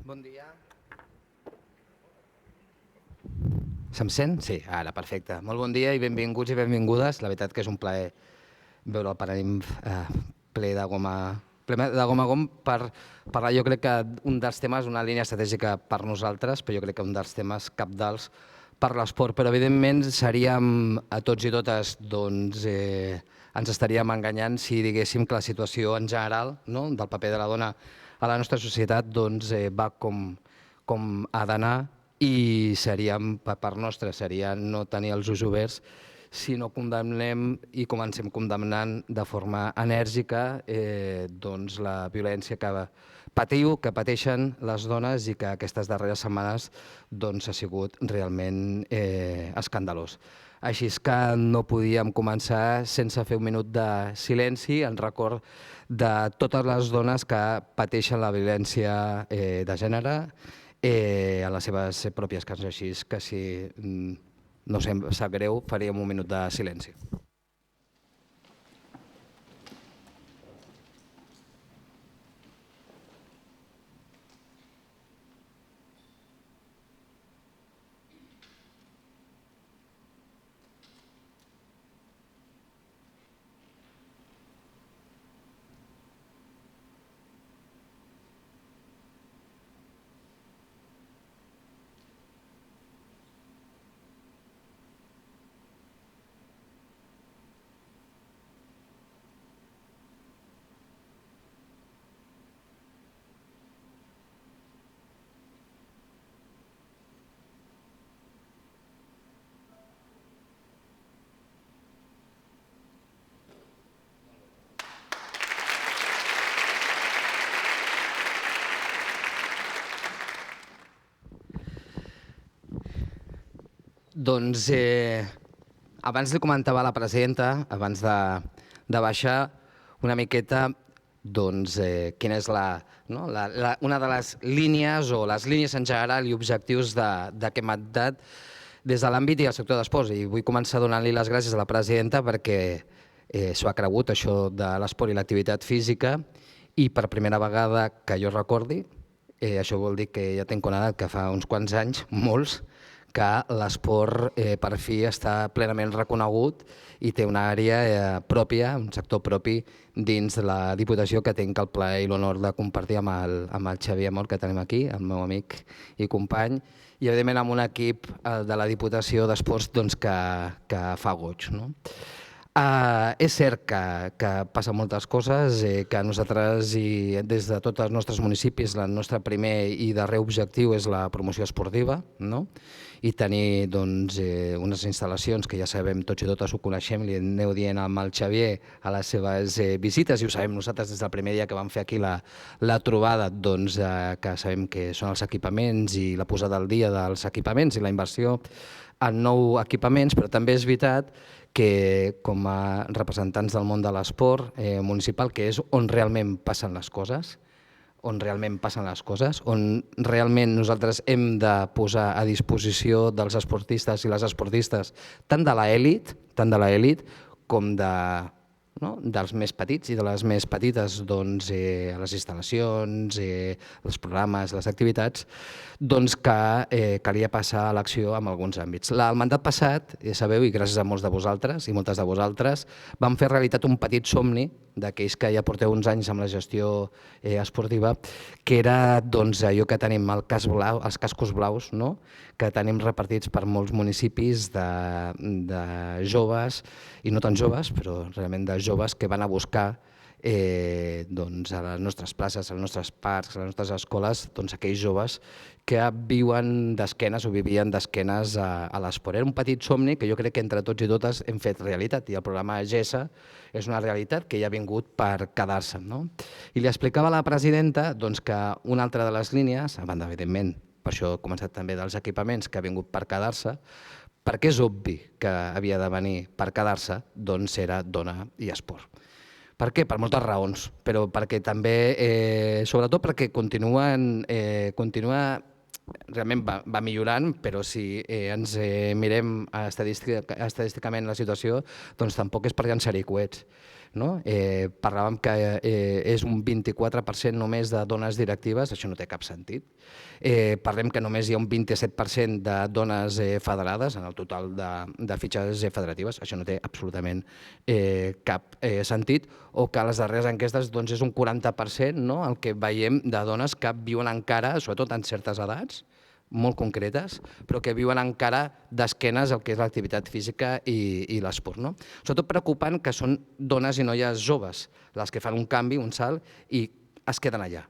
Bon dia. Se'm sent? Sí, ara, perfecte. Molt bon dia i benvinguts i benvingudes. La veritat que és un plaer veure el Paranim ple de gom a gom per parlar, jo crec que un dels temes, una línia estratègica per nosaltres, però jo crec que un dels temes cabdals per l'esport. Però, evidentment, seríem a tots i totes, doncs, ens estaríem enganyant si diguéssim que la situació en general, no?, del paper de la dona a la nostra societat, doncs, va com ha d'anar, i seríem, per part nostra, seria no tenir els ulls oberts si no condemnem i comencem condemnant de forma enèrgica doncs la violència que patiu, que pateixen les dones i que aquestes darreres setmanes doncs, ha sigut realment escandalós. Així és que no podíem començar sense fer un minut de silenci en record de totes les dones que pateixen la violència de gènere a les seves pròpies cases. Així que si no sé, em sap greu, faríem un minut de silenci. Doncs abans li comentava a la presidenta, abans de baixar una miqueta, doncs, quina és una de les línies o les línies en general i objectius d'aquest mandat des de l'àmbit i el sector d'esports. I vull començar donant-li les gràcies a la presidenta perquè s'ho ha cregut, això de l'esport i l'activitat física, i per primera vegada que jo recordi, això vol dir que ja tinc una edat que fa uns quants anys, molts, que l'esport per fi està plenament reconegut i té una àrea pròpia, un sector propi dins de la Diputació, que tinc el plaer i l'honor de compartir amb el Xavier Amor, que tenim aquí, el meu amic i company, i evidentment amb un equip de la Diputació d'Esports que fa goig. És cert que passen moltes coses, que nosaltres, i des de tots els nostres municipis, el nostre primer i darrer objectiu és la promoció esportiva, i tenir unes instal·lacions que ja sabem tots i totes, ho coneixem, li aneu dient amb el Xavier a les seves visites, i ho sabem nosaltres des del primer dia que vam fer aquí la trobada, que sabem que són els equipaments i la posada al dia dels equipaments i la inversió en nous equipaments, però també és veritat que com a representants del món de l'esport municipal, que és on realment passen les coses, on realment nosaltres hem de posar a disposició dels esportistes i les esportistes, tant de l'elit com dels més petits i de les més petites, a les instal·lacions, els programes, les activitats, que calia passar a l'acció en alguns àmbits. El mandat passat, ja sabeu, i gràcies a molts de vosaltres i moltes de vosaltres, vam fer realitat un petit somni d'aquells que ja porteu uns anys amb la gestió esportiva, que era allò que tenim, els cascos blaus, que tenim repartits per molts municipis de joves, i no tan joves, però realment de joves que van a buscar a les nostres places, als nostres parcs, a les nostres escoles, aquells joves que viuen d'esquenes o vivien d'esquenes a l'esport. Era un petit somni que jo crec que entre tots i totes hem fet realitat, i el programa GESA és una realitat que ja ha vingut per quedar-se. I li explicava a la presidenta que una altra de les línies, a banda, evidentment, per això he començat també dels equipaments, que ha vingut per quedar-se, perquè és obvi que havia de venir per quedar-se, era dona i esport. Per què? Per moltes raons, però perquè també, sobretot perquè continua, realment va millorant, però si ens mirem estadísticament la situació, tampoc és per llançar-hi coets. Parlàvem que és un 24% només de dones directives, això no té cap sentit. Parlem que només hi ha un 27% de dones federades en el total de fitxes federatives, això no té absolutament cap sentit, o que a les darreres enquestes és un 40% el que veiem de dones que viuen encara, sobretot en certes edats, molt concretes, però que viuen encara d'esquenes al que és l'activitat física i l'esport. Sobretot preocupant que són dones i noies joves les que fan un canvi, un salt, i es queden allà.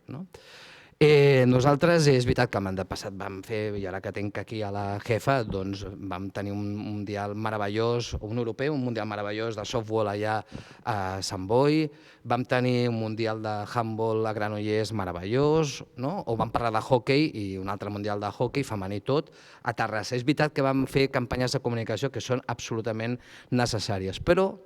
Nosaltres, és veritat que el mandat passat vam fer, i ara que tinc aquí a la jefa, doncs vam tenir un mundial meravellós, un europeu, un mundial meravellós de softball allà a Sant Boi, vam tenir un mundial de handball a Granollers meravellós, o vam parlar de hockey i un altre mundial de hockey, femení tot, a Terrassa. És veritat que vam fer campanyes de comunicació que són absolutament necessàries, però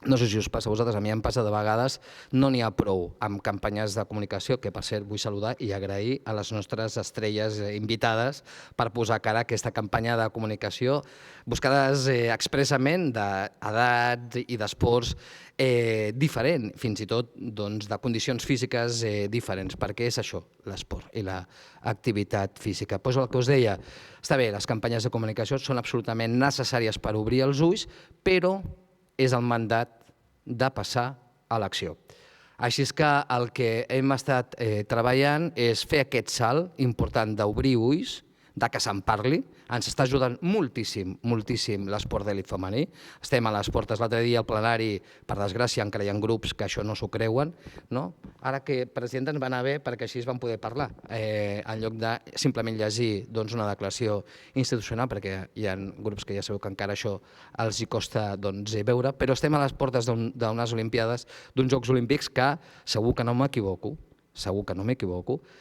no sé si us passa a vosaltres, a mi em passa de vegades, no n'hi ha prou amb campanyes de comunicació, que per cert vull saludar i agrair a les nostres estrelles invitades per posar cara a aquesta campanya de comunicació, buscades expressament d'edats i d'esports diferent, fins i tot de condicions físiques diferents, perquè és això, l'esport i l'activitat física. Doncs el que us deia, està bé, les campanyes de comunicació són absolutament necessàries per obrir els ulls, però és el mandat de passar a l'acció. Així és que el que hem estat treballant és fer aquest salt important d'obrir ulls, de que se'n parli. Ens està ajudant moltíssim, moltíssim l'esport d'elit femení. Estem a les portes, l'altre dia al plenari, per desgràcia encara hi ha grups que això no s'ho creuen. Ara que presidenta ens va anar bé perquè així es van poder parlar, en lloc de simplement llegir una declaració institucional, perquè hi ha grups que ja sabeu que encara això els hi costa veure, però estem a les portes d'unes Olimpiades, d'uns Jocs Olímpics que segur que no m'equivoco,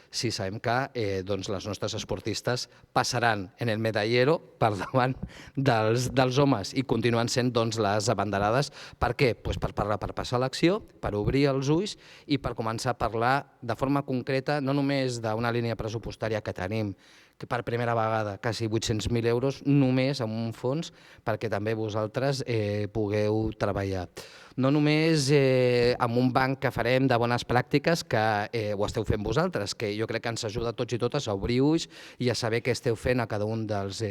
si sabem que les nostres esportistes passaran en el medallero per davant dels homes i continuen sent les abanderades. Per què? Per parlar, per passar a l'acció, per obrir els ulls i per començar a parlar de forma concreta, no només d'una línia pressupostària que tenim, que per primera vegada quasi 800.000 euros només amb un fons perquè també vosaltres pugueu treballar. No només amb un banc que farem de bones pràctiques, que ho esteu fent vosaltres, que jo crec que ens ajuda a tots i totes a obrir ulls i a saber què esteu fent a cada un dels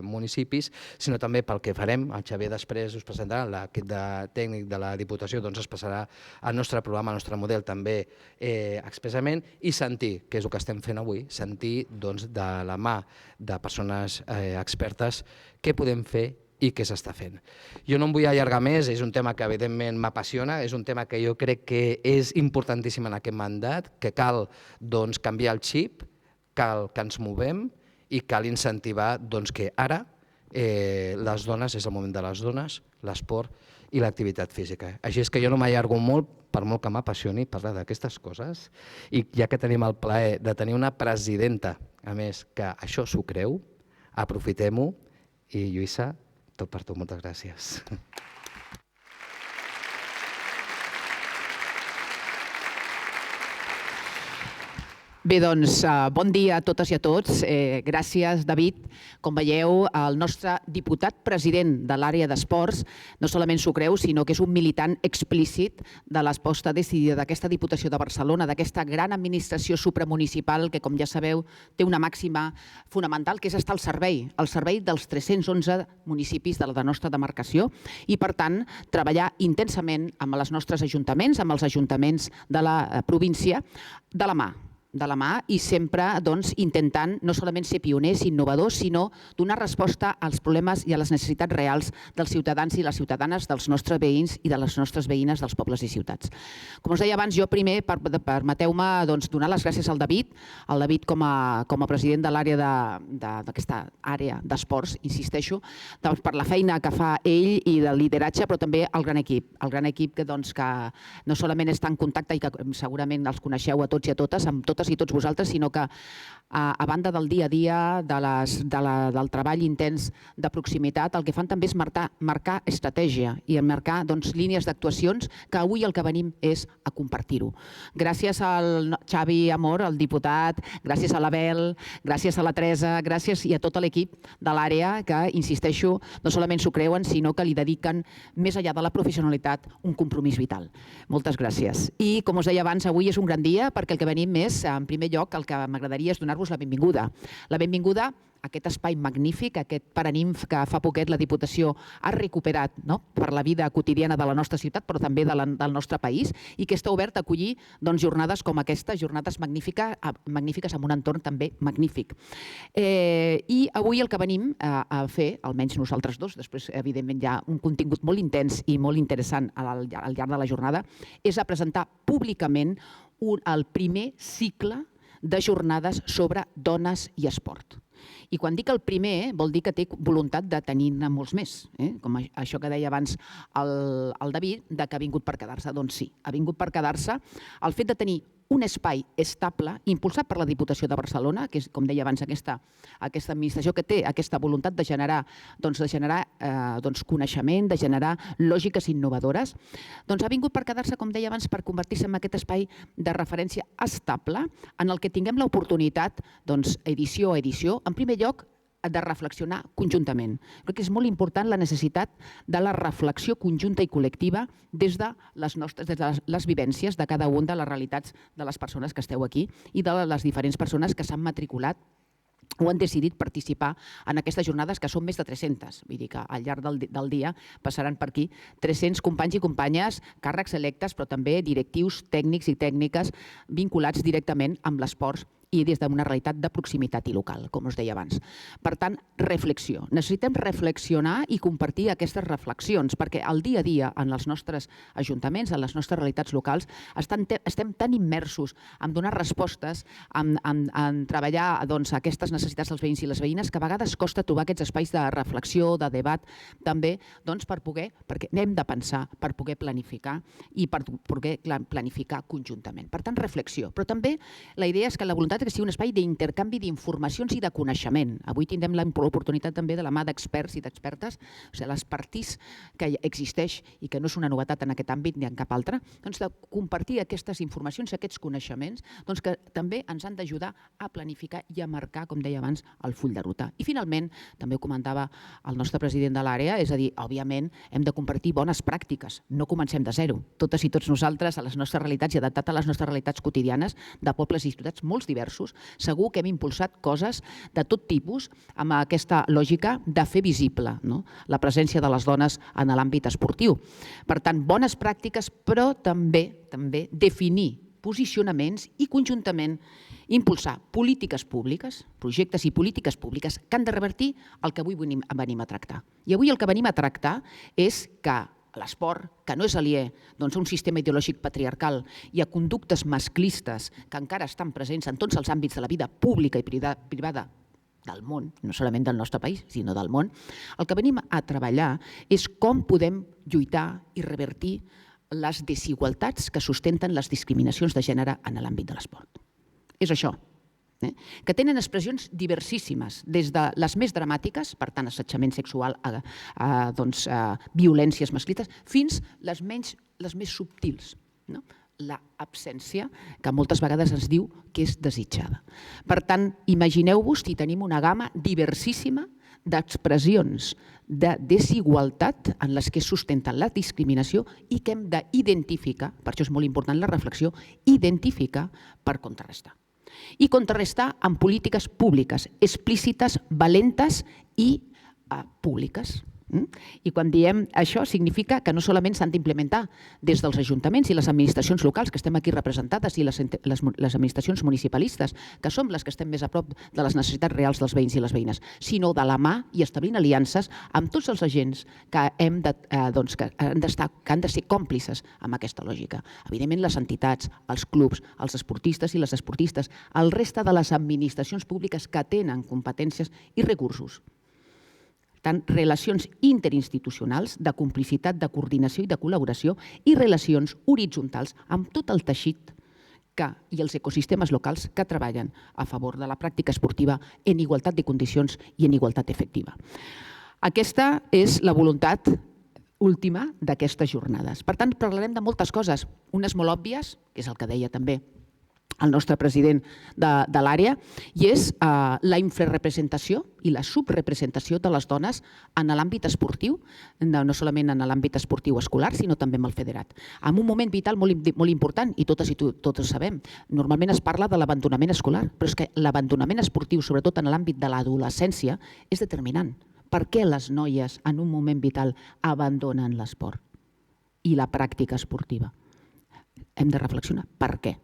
municipis, sinó també pel que farem. El Xavier després us presentarà, l'equip tècnic de la Diputació es passarà al nostre programa, al nostre model també expressament, i sentir, que és el que estem fent avui, sentir de la mà de persones expertes què podem fer i què s'està fent. Jo no em vull allargar més, és un tema que evidentment m'apassiona, és un tema que jo crec que és importantíssim en aquest mandat, que cal canviar el xip, cal que ens movem i cal incentivar que ara les dones, és el moment de les dones, l'esport i l'activitat física. Així és que jo no m'allargo molt, per molt que m'apassioni parlar d'aquestes coses, i ja que tenim el plaer de tenir una presidenta, a més, que això s'ho creu, aprofitem-ho, i Lluïsa, tot per tu, moltes gràcies. Bé, doncs, bon dia a totes i a tots. Gràcies, David. Com veieu, el nostre diputat president de l'àrea d'esports no solament s'ho creu, sinó que és un militant explícit de l'aposta decidida d'aquesta Diputació de Barcelona, d'aquesta gran administració supramunicipal que, com ja sabeu, té una màxima fonamental, que és estar al servei dels 311 municipis de la nostra demarcació i, per tant, treballar intensament amb els nostres ajuntaments, amb els ajuntaments de la província, de la mà i sempre intentant no solament ser pioners i innovadors, sinó donar resposta als problemes i a les necessitats reals dels ciutadans i les ciutadanes, dels nostres veïns i de les nostres veïnes dels pobles i ciutats. Com us deia abans, jo primer, permeteu-me donar les gràcies al David com a president de l'àrea d'aquesta àrea d'esports, insisteixo, per la feina que fa ell i del lideratge, però també el gran equip que no solament està en contacte i que segurament els coneixeu a tots i a totes, amb totes totes i tots vosaltres, sinó que a banda del dia a dia, del treball intens de proximitat, el que fan també és marcar estratègia i marcar línies d'actuacions que avui el que venim és a compartir-ho. Gràcies al Xavi Amor, el diputat, gràcies a l'Abel, gràcies a la Teresa, gràcies i a tot l'equip de l'àrea que, insisteixo, no solament s'ho creuen, sinó que li dediquen, més enllà de la professionalitat, un compromís vital. Moltes gràcies. I, com us deia abans, avui és un gran dia perquè el que venim és, en primer lloc, el que m'agradaria és donar-vos la benvinguda. La benvinguda a aquest espai magnífic, aquest Paraninf que fa poquet la Diputació ha recuperat per la vida quotidiana de la nostra ciutat, però també del nostre país, i que està obert a acollir jornades com aquesta, jornades magnífiques amb un entorn també magnífic. I avui el que venim a fer, almenys nosaltres dos, després evidentment hi ha un contingut molt intens i molt interessant al llarg de la jornada, és a presentar públicament el primer cicle de jornades sobre dones i esport. I quan dic el primer, vol dir que té voluntat de tenir-ne molts més. Com això que deia abans el David, que ha vingut per quedar-se. Doncs sí, ha vingut per quedar-se. El fet de tenir un espai estable, impulsat per la Diputació de Barcelona, que és, com deia abans, aquesta administració que té aquesta voluntat de generar coneixement, de generar lògiques innovadores, doncs ha vingut per quedar-se, com deia abans, per convertir-se en aquest espai de referència estable en el que tinguem l'oportunitat, edició a edició, en primer lloc, de reflexionar conjuntament. Crec que és molt important la necessitat de la reflexió conjunta i col·lectiva des de les vivències de cada una de les realitats de les persones que esteu aquí i de les diferents persones que s'han matriculat o han decidit participar en aquestes jornades, que són més de 300. Vull dir que al llarg del dia passaran per aquí 300 companys i companyes, càrrecs electes, però també directius, tècnics i tècniques vinculats directament amb l'esport i des d'una realitat de proximitat i local, com us deia abans. Per tant, reflexió. Necessitem reflexionar i compartir aquestes reflexions, perquè al dia a dia, en els nostres ajuntaments, en les nostres realitats locals, estem tan immersos en donar respostes, en treballar aquestes necessitats dels veïns i les veïnes, que a vegades costa trobar aquests espais de reflexió, de debat, també perquè hem de pensar per poder planificar i per poder planificar conjuntament. Per tant, reflexió. Però també la idea és que la voluntat que sigui un espai d'intercanvi d'informacions i de coneixement. Avui tindrem l'oportunitat també de la mà d'experts i d'expertes, l'expertís que existeix i que no és una novetat en aquest àmbit ni en cap altre, de compartir aquestes informacions, aquests coneixements, que també ens han d'ajudar a planificar i a marcar, com deia abans, el full de ruta. I finalment, també ho comentava el nostre president de l'àrea, és a dir, òbviament hem de compartir bones pràctiques, no comencem de zero. Totes i tots nosaltres, a les nostres realitats i adaptat a les nostres realitats quotidianes de pobles i ciutats molt diversos, segur que hem impulsat coses de tot tipus amb aquesta lògica de fer visible la presència de les dones en l'àmbit esportiu. Per tant, bones pràctiques, però també definir posicionaments i conjuntament impulsar polítiques públiques, projectes i polítiques públiques que han de revertir el que avui venim a tractar. I avui el que venim a tractar és que l'esport, que no és aliè a un sistema ideològic patriarcal i a conductes masclistes que encara estan presents en tots els àmbits de la vida pública i privada del món, no solament del nostre país, sinó del món, el que venim a treballar és com podem lluitar i revertir les desigualtats que sustenten les discriminacions de gènere en l'àmbit de l'esport. És això, que tenen expressions diversissíssimes, des de les més dramàtiques, per tant, assetjament sexual, violències masclistes, fins les més subtils. L'absència, que moltes vegades ens diu que és desitjada. Per tant, imagineu-vos si tenim una gamma diversissíssima d'expressions de desigualtat en les que sustenten la discriminació i que hem d'identificar, per això és molt important la reflexió, identificar per contrarrestar. I contrarrestar amb polítiques públiques, explícites, valentes i públiques. I quan diem això significa que no solament s'han d'implementar des dels ajuntaments i les administracions locals, que estem aquí representades, i les administracions municipalistes, que som les que estem més a prop de les necessitats reals dels veïns i les veïnes, sinó de la mà i establint aliances amb tots els agents que han de ser còmplices amb aquesta lògica. Evidentment, les entitats, els clubs, els esportistes i les esportistes, el reste de les administracions públiques que tenen competències i recursos. Tant relacions interinstitucionals, de complicitat, de coordinació i de col·laboració, i relacions horitzontals amb tot el teixit i els ecosistemes locals que treballen a favor de la pràctica esportiva en igualtat de condicions i en igualtat efectiva. Aquesta és la voluntat última d'aquestes jornades. Per tant, parlarem de moltes coses, unes molt òbvies, que és el que deia també el nostre president de l'àrea, i és la infrarrepresentació i la subrepresentació de les dones en l'àmbit esportiu, no solament en l'àmbit esportiu escolar, sinó també en el federat. En un moment vital molt important, i totes ho sabem, normalment es parla de l'abandonament escolar, però és que l'abandonament esportiu, sobretot en l'àmbit de l'adolescència, és determinant. Per què les noies en un moment vital abandonen l'esport i la pràctica esportiva? Hem de reflexionar. Per què?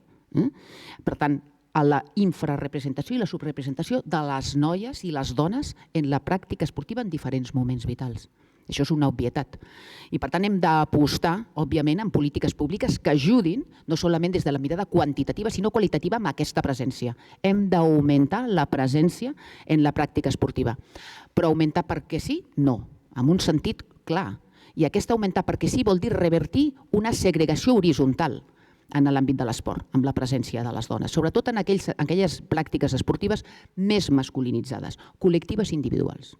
Per tant, a la infrarrepresentació i la subrepresentació de les noies i les dones en la pràctica esportiva en diferents moments vitals. Això és una obvietat. I per tant hem d'apostar, òbviament, en polítiques públiques que ajudin, no solament des de la mirada quantitativa, sinó qualitativa amb aquesta presència. Hem d'augmentar la presència en la pràctica esportiva. Però augmentar perquè sí? No. En un sentit clar. I aquest augmentar perquè sí vol dir revertir una segregació horitzontal en l'àmbit de l'esport, amb la presència de les dones, sobretot en aquelles pràctiques esportives més masculinitzades, col·lectives i individuals.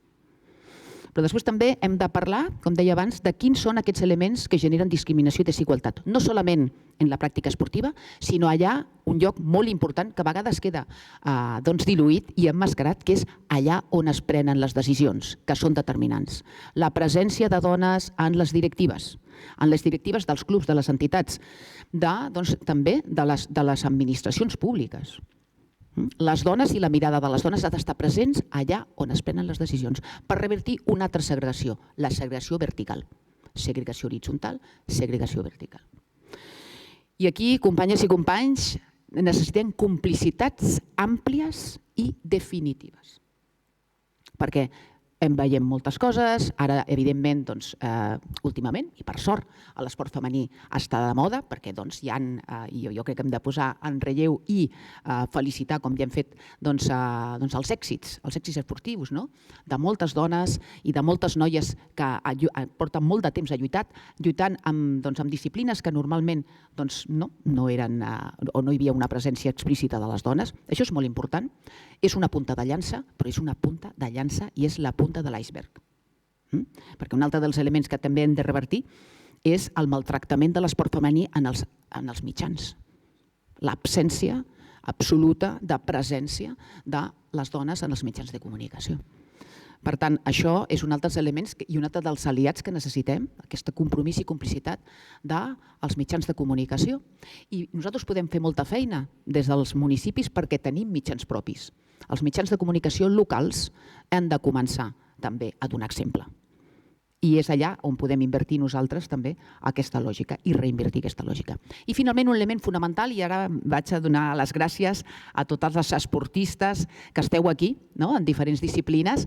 Però després també hem de parlar, com deia abans, de quins són aquests elements que generen discriminació i desigualtat, no solament en la pràctica esportiva, sinó allà un lloc molt important que a vegades queda diluït i emmascarat, que és allà on es prenen les decisions, que són determinants. La presència de dones en les directives dels clubs, de les entitats, també de les administracions públiques. Les dones i la mirada de les dones ha d'estar presents allà on es prenen les decisions per revertir una altra segregació, la segregació vertical. Segregació horitzontal, segregació vertical. I aquí, companyes i companys, necessitem complicitats àmplies i definitives. Perquè veiem moltes coses, ara, evidentment, últimament, i per sort, l'esport femení està de moda, perquè jo crec que hem de posar en relleu i felicitar, com ja hem fet, els èxits esportius de moltes dones i de moltes noies que porten molt de temps lluitant amb disciplines que normalment no eren o no hi havia una presència explícita de les dones. Això és molt important, és una punta de llança, però és una punta de llança i és la punta de l'iceberg. Perquè un altre dels elements que també hem de revertir és el maltractament de l'esport femení en els mitjans. L'absència absoluta de presència de les dones en els mitjans de comunicació. Per tant, això és un altre dels elements i un altre dels aliats que necessitem, aquest compromís i complicitat dels mitjans de comunicació. I nosaltres podem fer molta feina des dels municipis perquè tenim mitjans propis. Els mitjans de comunicació locals han de començar també a donar exemple. I és allà on podem invertir nosaltres també aquesta lògica i reinvertir aquesta lògica. I finalment un element fonamental, i ara vaig a donar les gràcies a tots els esportistes que esteu aquí, en diferents disciplines,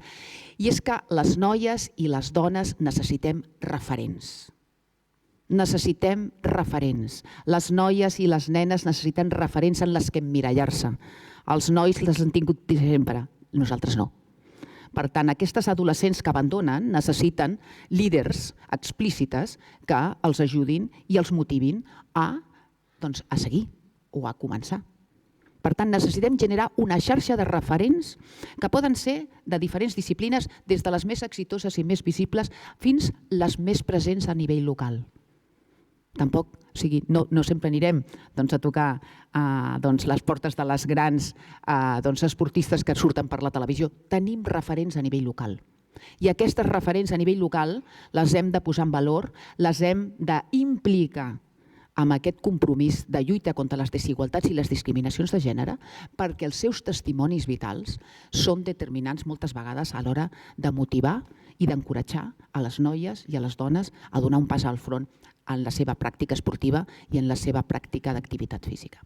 i és que les noies i les dones necessitem referents. Necessitem referents. Les noies i les nenes necessiten referents en les que emmirallar-se. Els nois les han tingut sempre, nosaltres no. Per tant, aquestes adolescents que abandonen necessiten líders explícites que els ajudin i els motivin a seguir o a començar. Per tant, necessitem generar una xarxa de referents que poden ser de diferents disciplines, des de les més exitoses i més visibles fins les més presents a nivell local. Tampoc, no sempre anirem a tocar les portes de les grans esportistes que surten per la televisió. Tenim referents a nivell local. I aquestes referents a nivell local les hem de posar en valor, les hem d'implicar amb aquest compromís de lluita contra les desigualtats i les discriminacions de gènere, perquè els seus testimonis vitals són determinants moltes vegades a l'hora de motivar i d'encoratjar a les noies i a les dones a donar un pas al front en la seva pràctica esportiva i en la seva pràctica d'activitat física.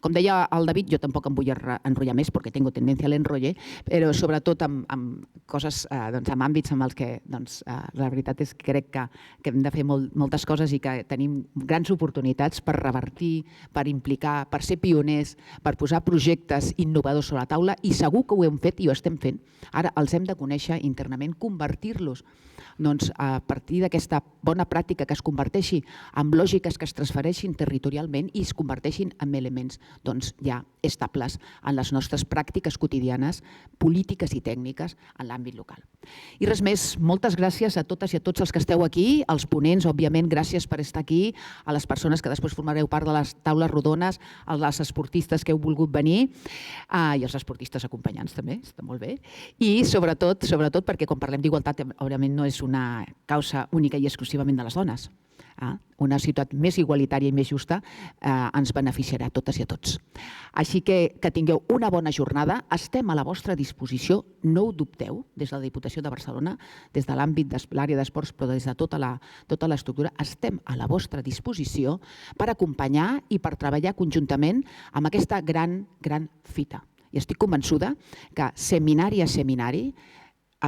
Com deia el David, jo tampoc em vull enrotllar més perquè tengo tendencia a l'enrolle, però sobretot amb coses, amb àmbits en els que la veritat és que crec que hem de fer moltes coses i que tenim grans oportunitats per revertir, per implicar, per ser pioners, per posar projectes innovadors sobre la taula, i segur que ho hem fet i ho estem fent. Ara els hem de conèixer internament, convertir-los a partir d'aquesta bona pràctica que es converteix transfereixi, amb lògiques que es transfereixin territorialment i es converteixin en elements ja estables en les nostres pràctiques quotidianes, polítiques i tècniques en l'àmbit local. I res més, moltes gràcies a totes i a tots els que esteu aquí, als ponents, òbviament, gràcies per estar aquí, a les persones que després formareu part de les taules rodones, a les esportistes que heu volgut venir i als esportistes acompanyants també, està molt bé. I sobretot perquè quan parlem d'igualtat, òbviament no és una causa única i exclusivament de les dones. Una ciutat més igualitària i més justa ens beneficiarà a totes i a tots. Així que tingueu una bona jornada. Estem a la vostra disposició, no ho dubteu, des de la Diputació de Barcelona, des de l'àmbit de l'àrea d'esports, però des de tota l'estructura, estem a la vostra disposició per acompanyar i per treballar conjuntament amb aquesta gran fita. I estic convençuda que seminari a seminari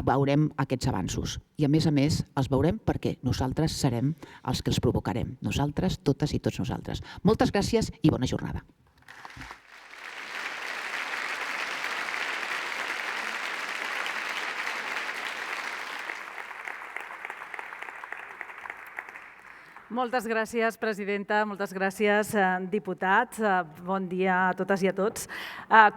veurem aquests avanços. I a més els veurem perquè nosaltres serem els que els provocarem. Nosaltres, totes i tots nosaltres. Moltes gràcies i bona jornada. Moltes gràcies, presidenta. Moltes gràcies, diputats. Bon dia a totes i a tots.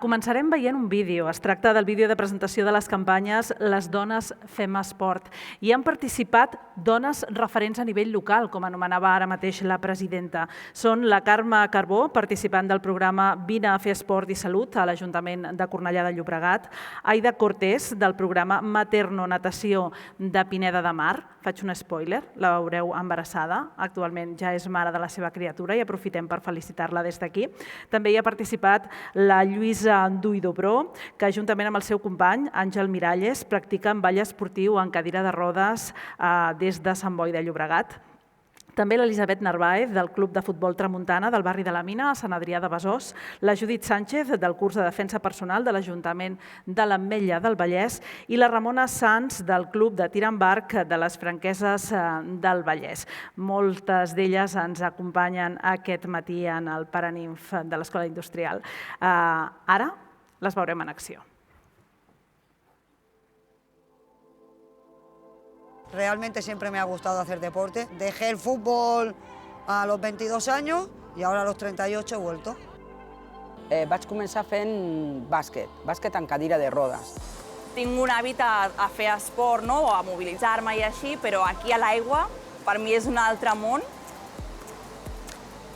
Començarem veient un vídeo. Es tracta del vídeo de presentació de les campanyes Les dones fem esport. Hi han participat dones referents a nivell local, com anomenava ara mateix la presidenta. Són la Carme Carbó, participant del programa Vine a fer esport i salut a l'Ajuntament de Cornellà de Llobregat, Aida Cortés, del programa Materno Natació de Pineda de Mar. Faig un spoiler, la veureu embarassada. Actualment ja és mare de la seva criatura i aprofitem per felicitar-la des d'aquí. També hi ha participat la Lluïsa Duidobró, que juntament amb el seu company, Àngel Miralles, practiquen ball esportiu en cadira de rodes des de Sant Boi de Llobregat. També l'Elisabet Narváez, del Club de Futbol Tramuntana del barri de la Mina, a Sant Adrià de Besòs, la Judit Sánchez, del curs de defensa personal de l'Ajuntament de l'Ametlla del Vallès i la Ramona Sanz, del Club de tir amb arc de les Franqueses del Vallès. Moltes d'elles ens acompanyen aquest matí en el Paraninf de l'Escola Industrial. Ara les veurem en acció. Realmente siempre me ha gustado hacer deporte. Dejé el fútbol a los 22 años y ahora a los 38 he vuelto. Vaig començar fent bàsquet en cadira de rodes. Tinc un hàbit a fer esport, a mobilitzar-me i així, però aquí a l'aigua per mi és un altre món.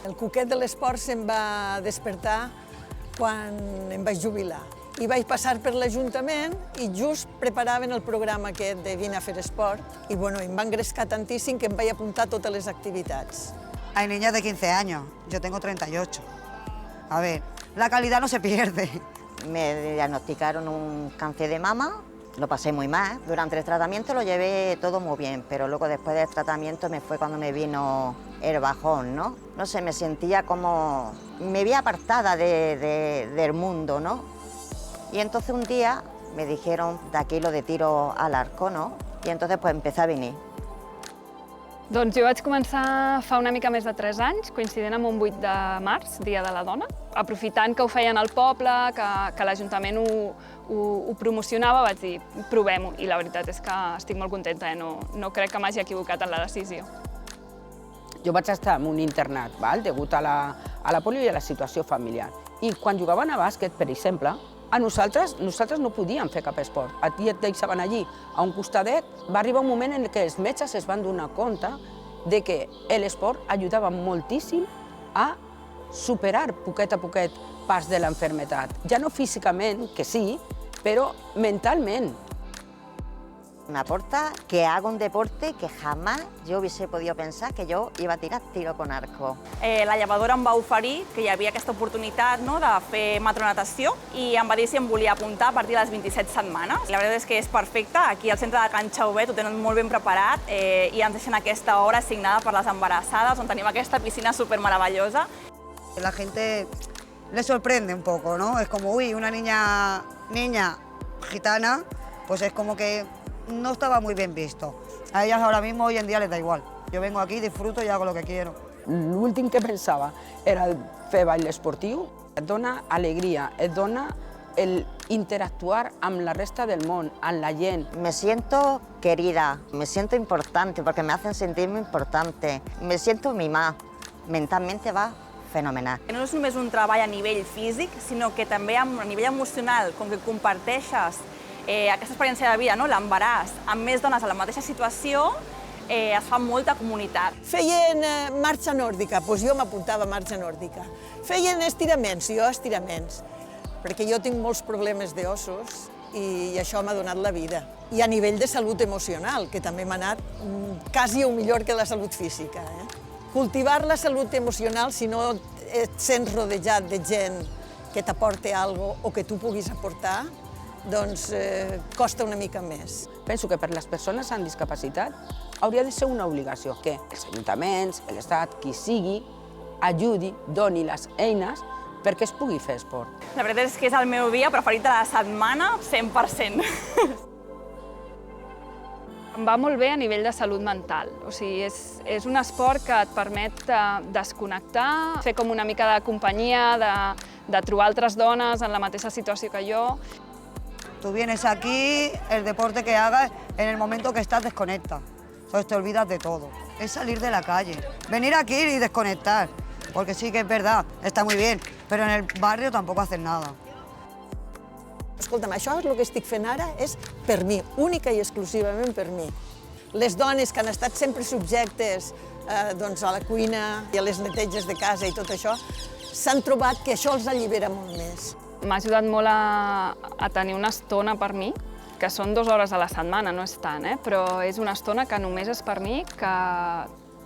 El cuquet de l'esport se'm va despertar quan em vaig jubilar. I vaig passar per l'Ajuntament i just preparaven el programa aquest de Vine a fer esport i em va engrescar tantíssim que em vaig apuntar a totes les activitats. Hay niñas de 15 años, yo tengo 38. A ver, la calidad no se pierde. Me diagnosticaron un cáncer de mama, lo pasé muy mal. Durante el tratamiento lo llevé todo muy bien, pero luego después del tratamiento me fue cuando me vino el bajón, ¿no? No sé, me sentía como... me vi apartada del mundo, ¿no? Y entonces un día me dijeron de aquí lo de tiro al arco, ¿no? Y entonces pues empecé a venir. Doncs jo vaig començar fa una mica més de 3 anys, coincidint amb un 8 de març, Dia de la Dona. Aprofitant que ho feien al poble, que l'Ajuntament ho promocionava, vaig dir, provem-ho. I la veritat és que estic molt contenta, no crec que m'hagi equivocat en la decisió. Jo vaig estar en un internat, degut a la polio i a la situació familiar. I quan jugaven a bàsquet, per exemple, a nosaltres no podíem fer cap esport. A ti et deixaven allí, a un costadet. Va arribar un moment en què els metges es van donar compte de que l'esport ajudava moltíssim a superar poquet a poquet parts de l'enfermetat. Ja no físicament, que sí, però mentalment. Me aporta que hago un deporte que jamás yo hubiese podido pensar que yo iba a tirar tiro con arco. La llevadora em va oferir que hi havia aquesta oportunitat de fer matronatació i em va dir si em volia apuntar a partir de les 27 setmanes. La veritat és que és perfecte. Aquí al centre de Can Xauvet ho tenen molt ben preparat i ens deixen aquesta hora assignada per les embarassades, on tenim aquesta piscina supermeravellosa. La gente le sorprende un poco, ¿no? Es como, uy, una niña gitana, pues es como que no estaba muy bien visto. A ellas ahora mismo, hoy en día, les da igual. Yo vengo aquí, disfruto y hago lo que quiero. L'últim que pensava era fer ball esportiu. Et dona alegria, et dona el interactuar amb la resta del món, amb la gent. Me siento querida, me siento importante porque me hacen sentirme importante. Me siento mimada. Mentalmente va fenomenal. No és només un treball a nivell físic, sinó que també a nivell emocional, com que comparteixes aquesta experiència de vida, l'embaràs, amb més dones a la mateixa situació, es fa molta comunitat. Feien marxa nòrdica, doncs jo m'apuntava a marxa nòrdica. Feien estiraments, jo estiraments, perquè jo tinc molts problemes d'ossos i això m'ha donat la vida. I a nivell de salut emocional, que també m'ha anat quasi o millor que la salut física. Cultivar la salut emocional, si no et sents rodejat de gent que t'aporti alguna cosa o que tu puguis aportar, doncs costa una mica més. Penso que per les persones amb discapacitat hauria de ser una obligació que els ajuntaments, l'Estat, qui sigui, ajudi, doni les eines perquè es pugui fer esport. La veritat és que és el meu dia preferit de la setmana, 100%. Em va molt bé a nivell de salut mental. O sigui, és un esport que et permet desconnectar, fer com una mica de companyia, de trobar altres dones en la mateixa situació que jo. Tú vienes aquí, el deporte que hagas, en el momento que estás desconectas. Entonces te olvidas de todo. Es salir de la calle, venir aquí y desconectar. Porque sí que es verdad, está muy bien, pero en el barrio tampoco haces nada. Escolta'm, això és el que estic fent ara, és per mi, única i exclusivament per mi. Les dones que han estat sempre subjectes a la cuina i a les neteges de casa i tot això, s'han trobat que això els allibera molt més. M'ha ajudat molt a tenir una estona per mi, que són 2 hores a la setmana, no és tant, però és una estona que només és per mi, que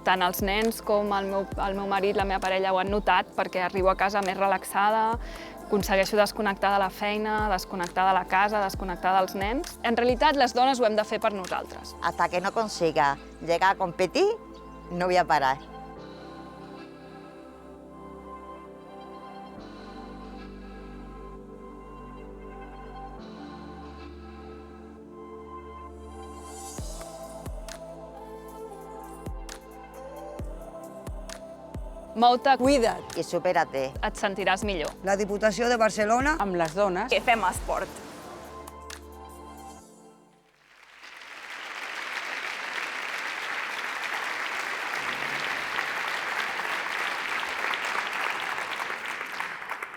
tant els nens com el meu marit, la meva parella, ho han notat, perquè arribo a casa més relaxada, aconsegueixo desconnectar de la feina, desconnectar de la casa, desconnectar dels nens. En realitat, les dones ho hem de fer per nosaltres. Hasta que no consiga llegar a competir, no voy a parar. Mou-te, Cuida't. I supérate. et sentiràs millor. La Diputació de Barcelona Amb les dones, Que fem esport.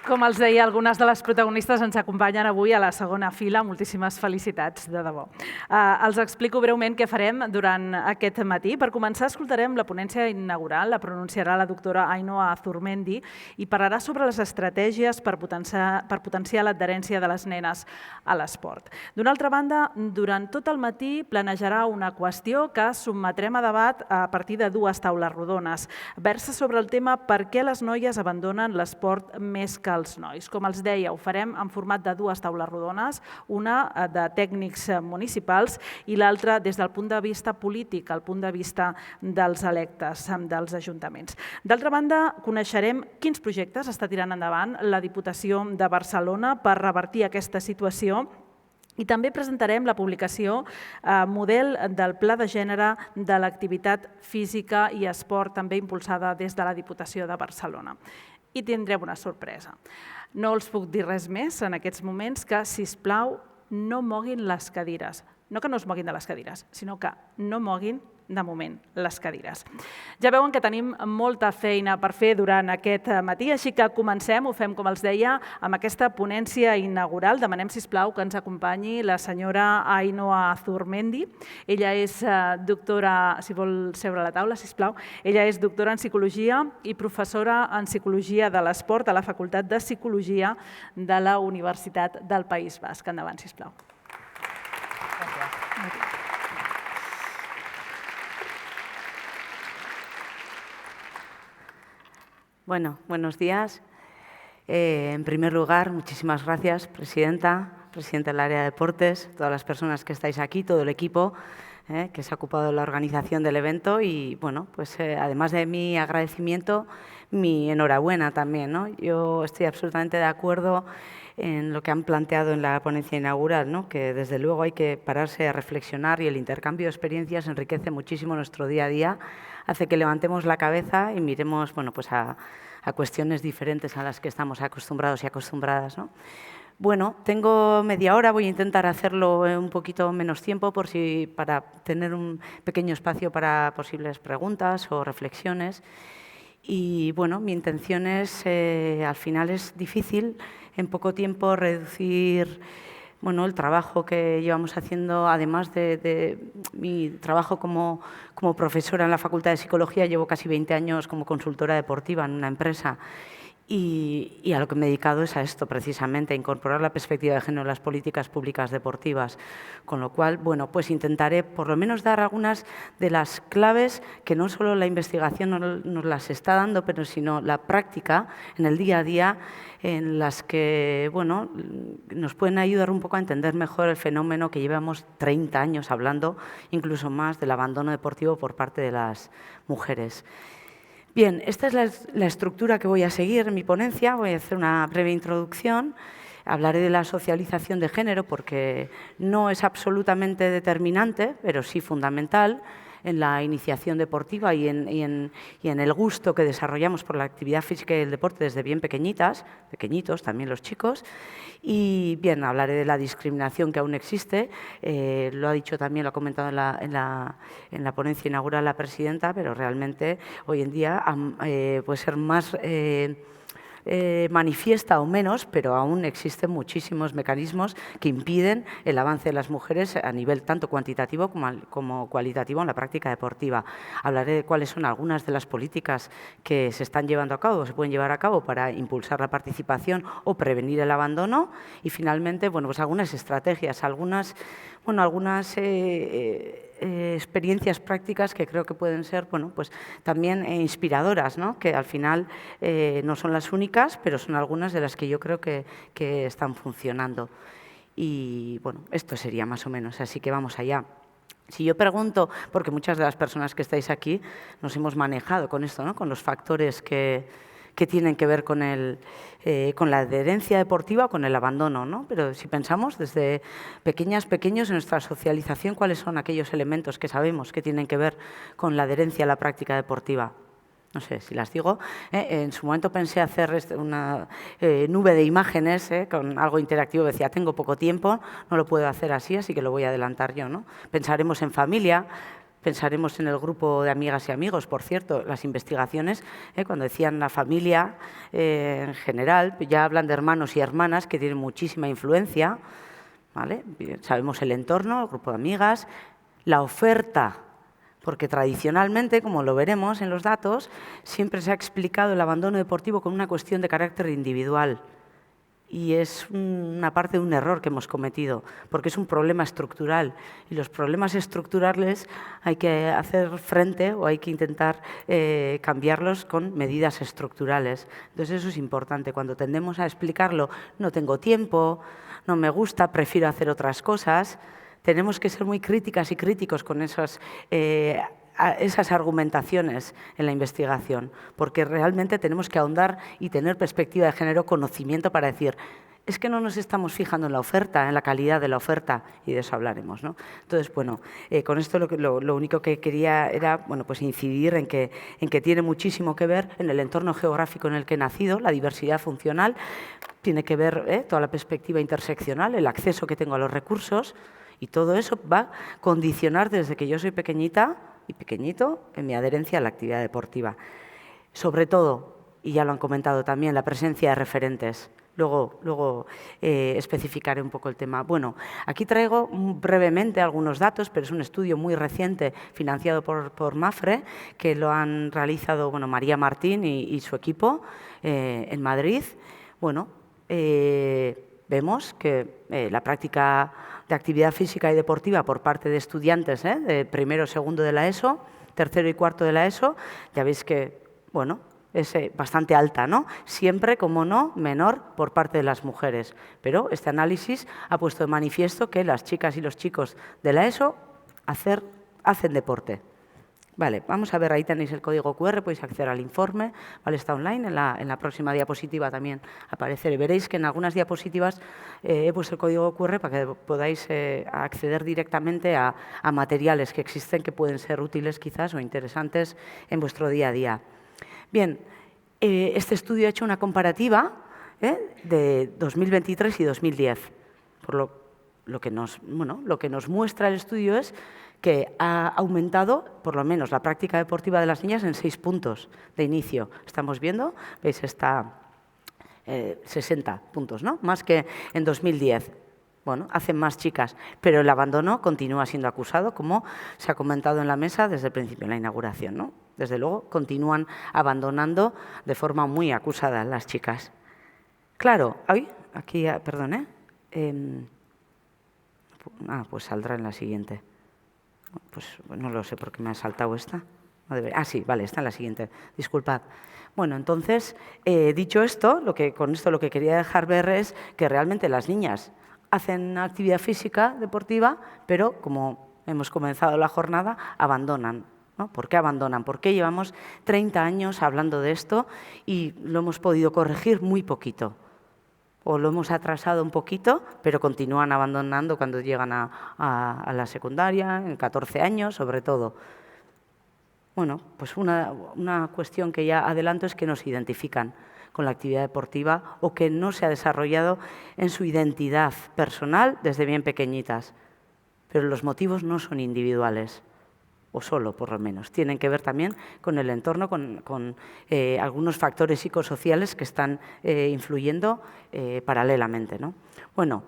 Com els deia, algunes de les protagonistes ens acompanyen avui a la segona fila. Moltíssimes felicitats, de debò. Els explico breument què farem durant aquest matí. Per començar, escoltarem la ponència inaugural, la pronunciarà la doctora Ainhoa Azurmendi i parlarà sobre les estratègies per potenciar l'adherència de les nenes a l'esport. D'una altra banda, durant tot el matí planejarà una qüestió que sotmetrem a debat a partir de 2 taules rodones. Versa sobre el tema per què les noies abandonen l'esport més que els nois. Com els deia, ho farem en format de 2 taules rodones, una de tècnics municipals i l'altra des del punt de vista polític, el punt de vista dels electes dels ajuntaments. D'altra banda, coneixerem quins projectes està tirant endavant la Diputació de Barcelona per revertir aquesta situació. I també presentarem la publicació model del Pla de Gènere de l'Activitat Física i Esport, també impulsada des de la Diputació de Barcelona. I tindrem una sorpresa. No els puc dir res més en aquests moments que, sisplau, no moguin les cadires. No que no es moguin de les cadires, sinó que no moguin de moment les cadires. Ja veuen que tenim molta feina per fer durant aquest matí, així que comencem, ho fem, com els deia, amb aquesta ponència inaugural. Demanem, sisplau, que ens acompanyi la senyora Ainhoa Azurmendi. Ella és doctora, si vol seure a la taula, sisplau, ella és doctora en Psicologia i professora en Psicologia de l'Esport a la Facultat de Psicologia de la Universitat del País Basc. Endavant, sisplau. Bueno, buenos días. En primer lugar, muchísimas gracias, presidenta del área de deportes, todas las personas que estáis aquí, todo el equipo que se ha ocupado de la organización del evento y, bueno, pues además de mi agradecimiento, mi enhorabuena también, ¿no? Yo estoy absolutamente de acuerdo en lo que han planteado en la ponencia inaugural, ¿no? Que desde luego hay que pararse a reflexionar y el intercambio de experiencias enriquece muchísimo nuestro día a día, hace que levantemos la cabeza y miremos, bueno, pues a cuestiones diferentes a las que estamos acostumbrados y acostumbradas, ¿no? Bueno, tengo media hora, voy a intentar hacerlo en un poquito menos tiempo para tener un pequeño espacio para posibles preguntas o reflexiones. Y bueno, mi intención es, al final es difícil en poco tiempo reducir el trabajo que llevamos haciendo, además de mi trabajo como profesora en la Facultad de Psicología, llevo casi 20 años como consultora deportiva en una empresa. Y a lo que me he dedicado es a esto, precisamente, a incorporar la perspectiva de género en las políticas públicas deportivas. Con lo cual, bueno, pues intentaré por lo menos dar algunas de las claves que no solo la investigación nos las está dando, pero sino la práctica en el día a día, en las que, bueno, nos pueden ayudar un poco a entender mejor el fenómeno que llevamos 30 años hablando, incluso más, del abandono deportivo por parte de las mujeres. Bien, esta es la estructura que voy a seguir en mi ponencia. Voy a hacer una breve introducción. Hablaré de la socialización de género porque no es absolutamente determinante, pero sí fundamental en la iniciación deportiva y en el gusto que desarrollamos por la actividad física y el deporte desde bien pequeñitos, también los chicos. Y bien, hablaré de la discriminación que aún existe, lo ha dicho también, lo ha comentado en la ponencia inaugural la presidenta, pero realmente hoy en día puede ser más manifiesta o menos, pero aún existen muchísimos mecanismos que impiden el avance de las mujeres a nivel tanto cuantitativo como cualitativo en la práctica deportiva. Hablaré de cuáles son algunas de las políticas que se están llevando a cabo o se pueden llevar a cabo para impulsar la participación o prevenir el abandono y finalmente, bueno, pues algunas estrategias, algunas experiencias prácticas que creo que pueden ser, bueno, pues también inspiradoras, ¿no? Que al final no son las únicas, pero son algunas de las que yo creo que están funcionando. Y bueno, esto sería más o menos, así que vamos allá. Si yo pregunto, porque muchas de las personas que estáis aquí nos hemos manejado con esto, ¿no? Con los factores que tienen que ver con la adherencia deportiva o con el abandono, ¿no? Pero si pensamos desde pequeños en nuestra socialización, ¿cuáles son aquellos elementos que sabemos que tienen que ver con la adherencia a la práctica deportiva? No sé si las digo. En su momento pensé hacer una nube de imágenes con algo interactivo. Decía, tengo poco tiempo, no lo puedo hacer así que lo voy a adelantar yo, ¿no? Pensaremos en familia. Pensaremos en el grupo de amigas y amigos. Por cierto, las investigaciones, cuando decían la familia en general, ya hablan de hermanos y hermanas que tienen muchísima influencia, ¿vale? Sabemos el entorno, el grupo de amigas, la oferta, porque tradicionalmente, como lo veremos en los datos, siempre se ha explicado el abandono deportivo con una cuestión de carácter individual. Y es una parte de un error que hemos cometido, porque es un problema estructural. Y los problemas estructurales hay que hacer frente o hay que intentar cambiarlos con medidas estructurales. Entonces eso es importante. Cuando tendemos a explicarlo, no tengo tiempo, no me gusta, prefiero hacer otras cosas, tenemos que ser muy críticas y críticos con esas argumentaciones en la investigación, porque realmente tenemos que ahondar y tener perspectiva de género, conocimiento para decir, es que no nos estamos fijando en la oferta, en la calidad de la oferta, y de eso hablaremos, ¿no? Entonces, bueno, con esto lo único que quería era, bueno, pues incidir en que tiene muchísimo que ver en el entorno geográfico en el que he nacido, la diversidad funcional, tiene que ver toda la perspectiva interseccional, el acceso que tengo a los recursos, y todo eso va a condicionar desde que yo soy pequeñita y pequeñito en mi adherencia a la actividad deportiva. Sobre todo, y ya lo han comentado también, la presencia de referentes. Luego especificaré un poco el tema. Bueno, aquí traigo brevemente algunos datos, pero es un estudio muy reciente financiado por MAFRE, que lo han realizado María Martín y su equipo en Madrid. Bueno, vemos que la práctica de actividad física y deportiva por parte de estudiantes de primero, segundo de la ESO, tercero y cuarto de la ESO, ya veis que, bueno, es bastante alta, ¿no? Siempre, como no, menor por parte de las mujeres. Pero este análisis ha puesto de manifiesto que las chicas y los chicos de la ESO hacen deporte. Vale, vamos a ver, ahí tenéis el código QR, podéis acceder al informe, vale, está online, en la próxima diapositiva también aparecerá. Veréis que en algunas diapositivas he puesto el código QR para que podáis acceder directamente a materiales que existen que pueden ser útiles quizás o interesantes en vuestro día a día. Bien, este estudio ha hecho una comparativa de 2023 y 2010. Por lo que nos muestra el estudio es que ha aumentado, por lo menos, la práctica deportiva de las niñas en 6 puntos de inicio. Estamos viendo, veis, está 60 puntos, ¿no? Más que en 2010. Bueno, hacen más chicas, pero el abandono continúa siendo acusado, como se ha comentado en la mesa desde el principio, en la inauguración, ¿no? Desde luego, continúan abandonando de forma muy acusada las chicas. Claro, aquí, perdón, pues saldrá en la siguiente. Pues no lo sé por qué me ha saltado esta. No sí, vale, está en la siguiente. Disculpad. Bueno, entonces, dicho esto, con esto lo que quería dejar ver es que realmente las niñas hacen actividad física deportiva, pero como hemos comenzado la jornada, abandonan, ¿no? ¿Por qué abandonan? Porque llevamos 30 años hablando de esto y lo hemos podido corregir muy poquito. O lo hemos atrasado un poquito, pero continúan abandonando cuando llegan a la secundaria, en 14 años, sobre todo. Bueno, pues una cuestión que ya adelanto es que no se identifican con la actividad deportiva o que no se ha desarrollado en su identidad personal desde bien pequeñitas. Pero los motivos no son individuales, o solo por lo menos. Tienen que ver también con el entorno, con algunos factores psicosociales que están influyendo paralelamente, ¿no? Bueno,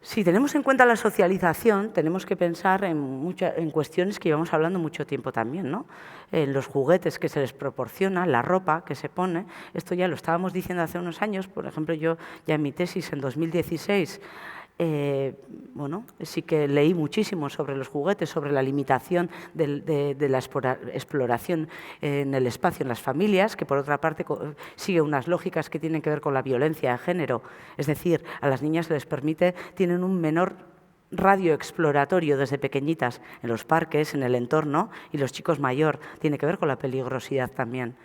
si tenemos en cuenta la socialización, tenemos que pensar en cuestiones que llevamos hablando mucho tiempo también, ¿no? En los juguetes que se les proporciona, la ropa que se pone. Esto ya lo estábamos diciendo hace unos años. Por ejemplo, yo ya en mi tesis en 2016 sí que leí muchísimo sobre los juguetes, sobre la limitación de la exploración en el espacio en las familias, que por otra parte sigue unas lógicas que tienen que ver con la violencia de género. Es decir, a las niñas se les permite, tienen un menor radio exploratorio desde pequeñitas en los parques, en el entorno, y los chicos mayor, tiene que ver con la peligrosidad también,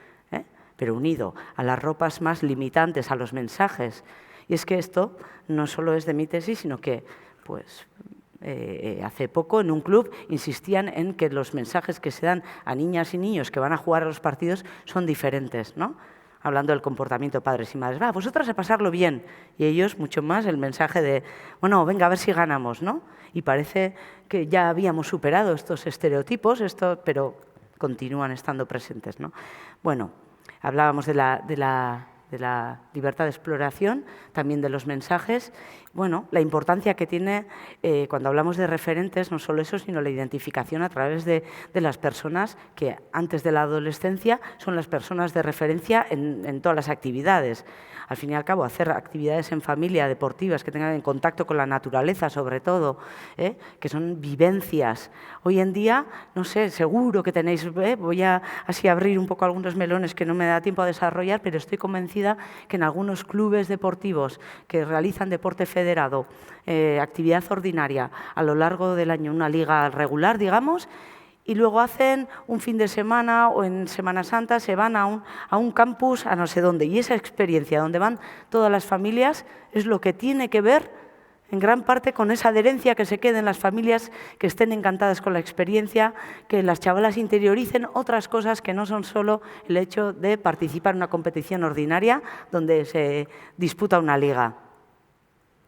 pero unido a las ropas más limitantes, a los mensajes. Y es que esto no solo es de mi tesis, sino que pues, hace poco en un club insistían en que los mensajes que se dan a niñas y niños que van a jugar a los partidos son diferentes, ¿no? Hablando del comportamiento de padres y madres. Vosotras a pasarlo bien. Y ellos mucho más el mensaje de, bueno, venga, a ver si ganamos, ¿no? Y parece que ya habíamos superado estos estereotipos, pero continúan estando presentes, ¿no? Bueno, hablábamos de la libertad de exploración, también de los mensajes. Bueno, la importancia que tiene cuando hablamos de referentes, no solo eso, sino la identificación a través de las personas que antes de la adolescencia son las personas de referencia en todas las actividades. Al fin y al cabo, hacer actividades en familia, deportivas, que tengan en contacto con la naturaleza, sobre todo, que son vivencias. Hoy en día, no sé, seguro que tenéis, voy a así abrir un poco algunos melones que no me da tiempo a desarrollar, pero estoy convencida que en algunos clubes deportivos que realizan deporte federado, actividad ordinaria, a lo largo del año, una liga regular, digamos, y luego hacen un fin de semana o en Semana Santa se van a un campus a no sé dónde. Y esa experiencia donde van todas las familias es lo que tiene que ver en gran parte con esa adherencia que se quede en las familias, que estén encantadas con la experiencia, que las chavalas interioricen otras cosas que no son solo el hecho de participar en una competición ordinaria donde se disputa una liga.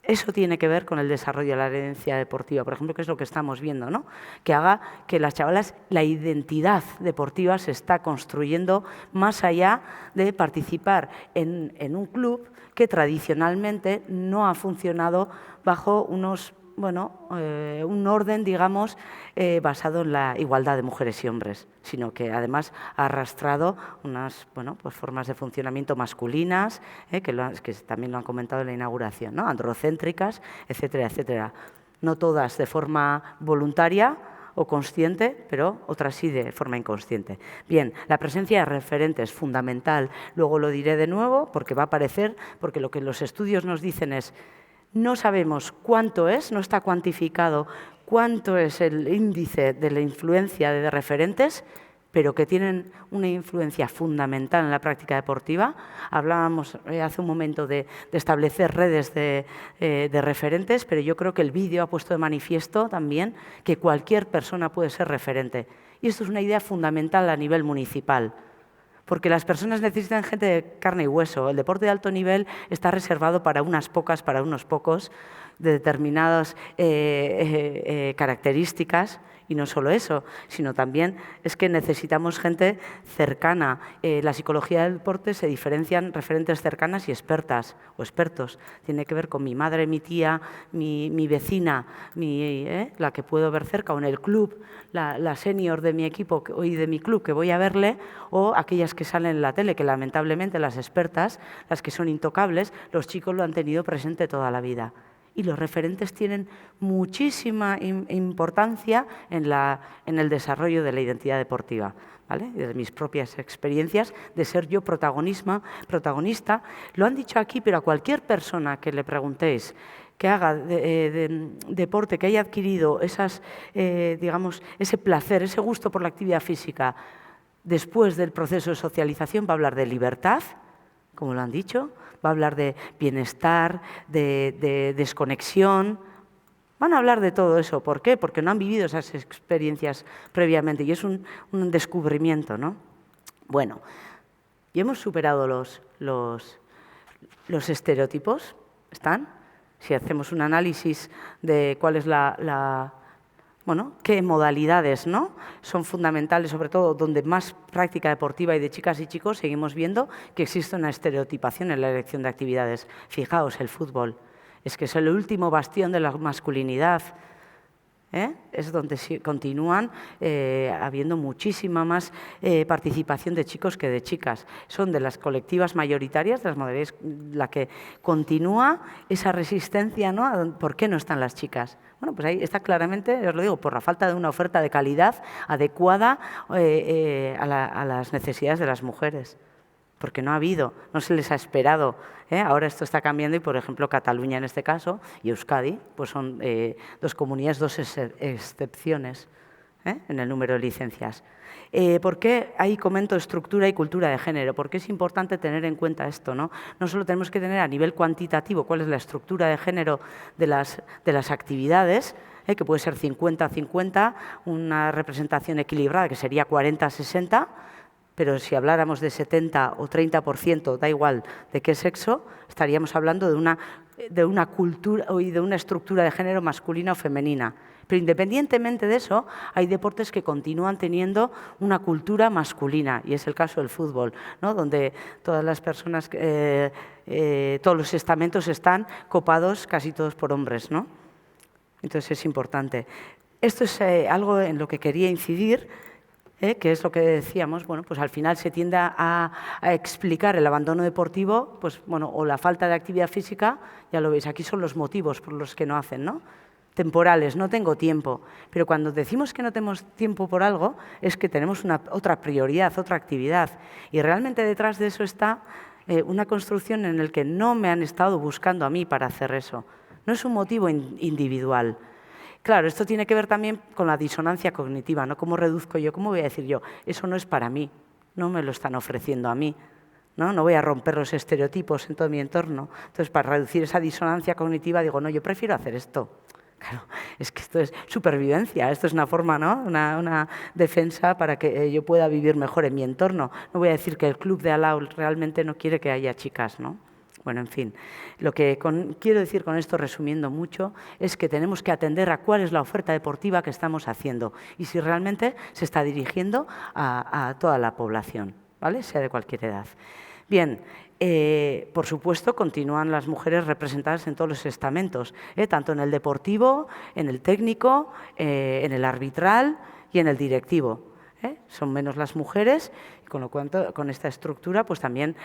Eso tiene que ver con el desarrollo de la herencia deportiva, por ejemplo, que es lo que estamos viendo, ¿no? Que haga que las chavalas, la identidad deportiva se está construyendo más allá de participar en un club que tradicionalmente no ha funcionado bajo un orden, digamos, basado en la igualdad de mujeres y hombres, sino que además ha arrastrado unas pues formas de funcionamiento masculinas, que también lo han comentado en la inauguración, ¿no? Androcéntricas, etcétera, etcétera. No todas de forma voluntaria o consciente, pero otras sí de forma inconsciente. Bien, la presencia de referentes es fundamental. Luego lo diré de nuevo porque va a aparecer, porque lo que los estudios nos dicen es no sabemos cuánto es, no está cuantificado cuánto es el índice de la influencia de referentes, pero que tienen una influencia fundamental en la práctica deportiva. Hablábamos hace un momento de establecer redes de referentes, pero yo creo que el vídeo ha puesto de manifiesto también que cualquier persona puede ser referente. Y esto es una idea fundamental a nivel municipal, porque las personas necesitan gente de carne y hueso. El deporte de alto nivel está reservado para unas pocas, para unos pocos, de determinadas características. Y no solo eso, sino también es que necesitamos gente cercana. La psicología del deporte se diferencian referentes cercanas y expertas o expertos. Tiene que ver con mi madre, mi tía, mi vecina, la que puedo ver cerca, o en el club, la senior de mi equipo y de mi club que voy a verle, o aquellas que salen en la tele, que lamentablemente las expertas, las que son intocables, los chicos lo han tenido presente toda la vida. Y los referentes tienen muchísima importancia en el desarrollo de la identidad deportiva, ¿vale? De mis propias experiencias, de ser yo protagonista. Lo han dicho aquí, pero a cualquier persona que le preguntéis que haga deporte, que haya adquirido digamos, ese placer, ese gusto por la actividad física, después del proceso de socialización, va a hablar de libertad, como lo han dicho, va a hablar de bienestar, de desconexión. Van a hablar de todo eso. ¿Por qué? Porque no han vivido esas experiencias previamente y es un descubrimiento, ¿no? Bueno, y hemos superado los estereotipos. ¿Están? Si hacemos un análisis de cuál es qué modalidades, ¿no?, son fundamentales, sobre todo donde más práctica deportiva hay de chicas y chicos, seguimos viendo que existe una estereotipación en la elección de actividades. Fijaos, el fútbol, es que es el último bastión de la masculinidad. Es donde continúan habiendo muchísima más participación de chicos que de chicas. Son de las colectivas mayoritarias, de las modalidades, la que continúa esa resistencia, ¿no? ¿Por qué no están las chicas? Bueno, pues ahí está claramente, os lo digo, por la falta de una oferta de calidad adecuada a las necesidades de las mujeres. Porque no ha habido, no se les ha esperado. Ahora esto está cambiando y, por ejemplo, Cataluña en este caso y Euskadi, pues son dos comunidades, dos excepciones en el número de licencias. ¿Por qué ahí comento estructura y cultura de género? Porque es importante tener en cuenta esto, ¿no? No solo tenemos que tener a nivel cuantitativo cuál es la estructura de género de las actividades, que puede ser 50-50, una representación equilibrada que sería 40-60, pero si habláramos de 70 o 30%, da igual de qué sexo, estaríamos hablando de una cultura y de una estructura de género masculina o femenina. Pero independientemente de eso, hay deportes que continúan teniendo una cultura masculina, y es el caso del fútbol, ¿no?, donde todas las personas, todos los estamentos están copados casi todos por hombres, ¿no? Entonces es importante. Esto es algo en lo que quería incidir, que es lo que decíamos, bueno, pues al final se tiende a explicar el abandono deportivo, pues bueno, o la falta de actividad física, ya lo veis, aquí son los motivos por los que no hacen, ¿no? Temporales, no tengo tiempo, pero cuando decimos que no tenemos tiempo por algo, es que tenemos otra prioridad, otra actividad, y realmente detrás de eso está una construcción en la que no me han estado buscando a mí para hacer eso. No es un motivo individual. Claro, esto tiene que ver también con la disonancia cognitiva, ¿no? ¿Cómo reduzco yo? ¿Cómo voy a decir yo? Eso no es para mí, no me lo están ofreciendo a mí, ¿no? No voy a romper los estereotipos en todo mi entorno. Entonces, para reducir esa disonancia cognitiva, digo, no, yo prefiero hacer esto. Claro, es que esto es supervivencia, esto es una forma, ¿no?, una defensa para que yo pueda vivir mejor en mi entorno. No voy a decir que el club de Alau realmente no quiere que haya chicas, ¿no? Bueno, en fin, lo que quiero decir con esto, resumiendo mucho, es que tenemos que atender a cuál es la oferta deportiva que estamos haciendo y si realmente se está dirigiendo a toda la población, ¿vale?, sea de cualquier edad. Bien, por supuesto, continúan las mujeres representadas en todos los estamentos, tanto en el deportivo, en el técnico, en el arbitral y en el directivo. Son menos las mujeres, con lo cual con esta estructura pues también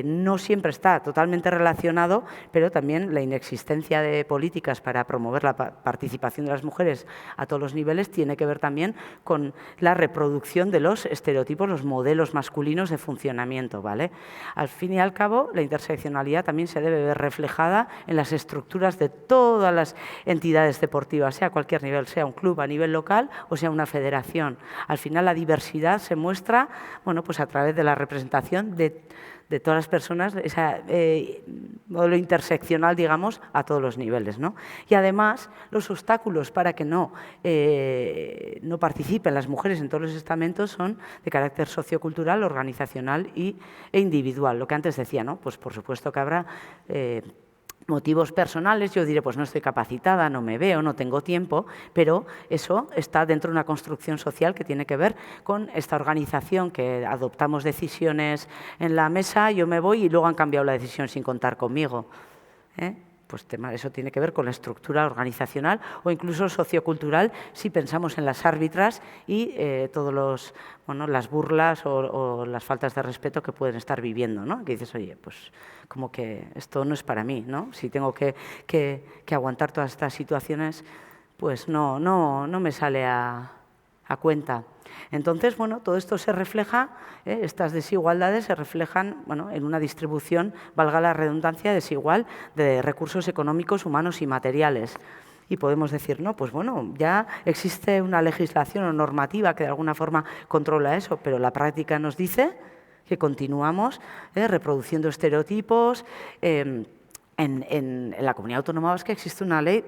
no siempre está totalmente relacionado, pero también la inexistencia de políticas para promover la participación de las mujeres a todos los niveles tiene que ver también con la reproducción de los estereotipos, los modelos masculinos de funcionamiento, ¿vale? Al fin y al cabo, la interseccionalidad también se debe ver reflejada en las estructuras de todas las entidades deportivas, sea a cualquier nivel, sea un club a nivel local o sea una federación. Al final la diversidad se muestra, bueno, pues a través de la representación de de todas las personas, ese modelo interseccional, digamos, a todos los niveles, ¿no? Y además, los obstáculos para que no participen las mujeres en todos los estamentos son de carácter sociocultural, organizacional e individual. Lo que antes decía, ¿no? Pues por supuesto que habrá motivos personales, yo diré, pues no estoy capacitada, no me veo, no tengo tiempo, pero eso está dentro de una construcción social que tiene que ver con esta organización que adoptamos decisiones en la mesa, yo me voy y luego han cambiado la decisión sin contar conmigo. Pues eso tiene que ver con la estructura organizacional o incluso sociocultural si pensamos en las árbitras y todos las burlas o las faltas de respeto que pueden estar viviendo, ¿no? Que dices, oye, pues como que esto no es para mí, ¿no? Si tengo que aguantar todas estas situaciones, pues no me sale a cuenta. Entonces, bueno, todo esto se refleja, estas desigualdades se reflejan en una distribución, valga la redundancia, desigual de recursos económicos, humanos y materiales. Y podemos decir, no, pues bueno, ya existe una legislación o normativa que de alguna forma controla eso, pero la práctica nos dice que continuamos reproduciendo estereotipos. En la Comunidad Autónoma Vasca existe una ley,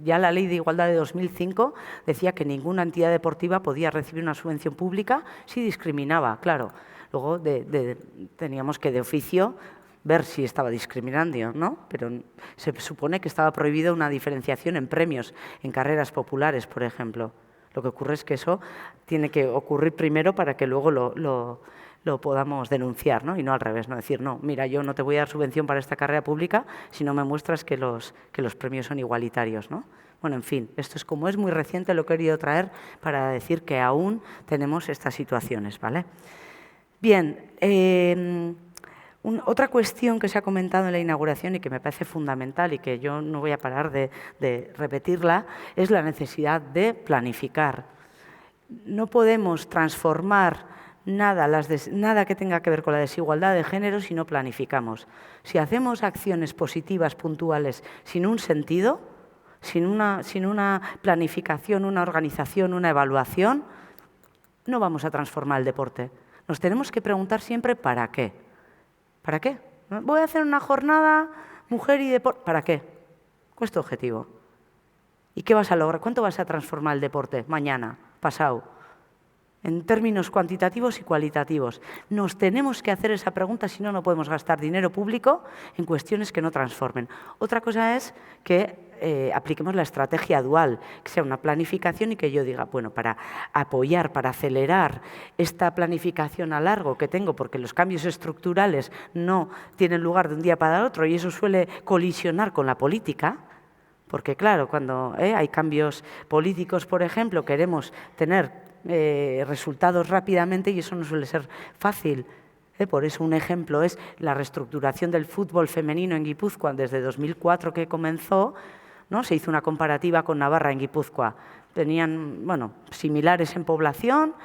ya la Ley de Igualdad de 2005 decía que ninguna entidad deportiva podía recibir una subvención pública si discriminaba, claro. Luego teníamos que de oficio ver si estaba discriminando, ¿no? Pero se supone que estaba prohibida una diferenciación en premios, en carreras populares, por ejemplo. Lo que ocurre es que eso tiene que ocurrir primero para que luego lo podamos denunciar, ¿no? Y no al revés, no decir, no, mira, yo no te voy a dar subvención para esta carrera pública si no me muestras que los premios son igualitarios, ¿no? Bueno, en fin, esto es como es muy reciente, lo he querido traer para decir que aún tenemos estas situaciones, ¿vale? Bien, otra cuestión que se ha comentado en la inauguración y que me parece fundamental y que yo no voy a parar de repetirla es la necesidad de planificar. No podemos transformar nada que tenga que ver con la desigualdad de género si no planificamos. Si hacemos acciones positivas, puntuales, sin un sentido, sin una planificación, una organización, una evaluación, no vamos a transformar el deporte. Nos tenemos que preguntar siempre ¿para qué? ¿Para qué? Voy a hacer una jornada mujer y deporte. ¿Para qué? ¿Cuál es tu objetivo? ¿Y qué vas a lograr? ¿Cuánto vas a transformar el deporte mañana, pasado? En términos cuantitativos y cualitativos. Nos tenemos que hacer esa pregunta, si no, no podemos gastar dinero público en cuestiones que no transformen. Otra cosa es que apliquemos la estrategia dual, que sea una planificación y que yo diga, bueno, para apoyar, para acelerar esta planificación a largo que tengo, porque los cambios estructurales no tienen lugar de un día para el otro y eso suele colisionar con la política, porque claro, cuando hay cambios políticos, por ejemplo, queremos tener resultados rápidamente y eso no suele ser fácil. Por eso un ejemplo es la reestructuración del fútbol femenino en Guipúzcoa desde 2004 que comenzó, ¿no? Se hizo una comparativa con Navarra en Guipúzcoa. Tenían, similares en población,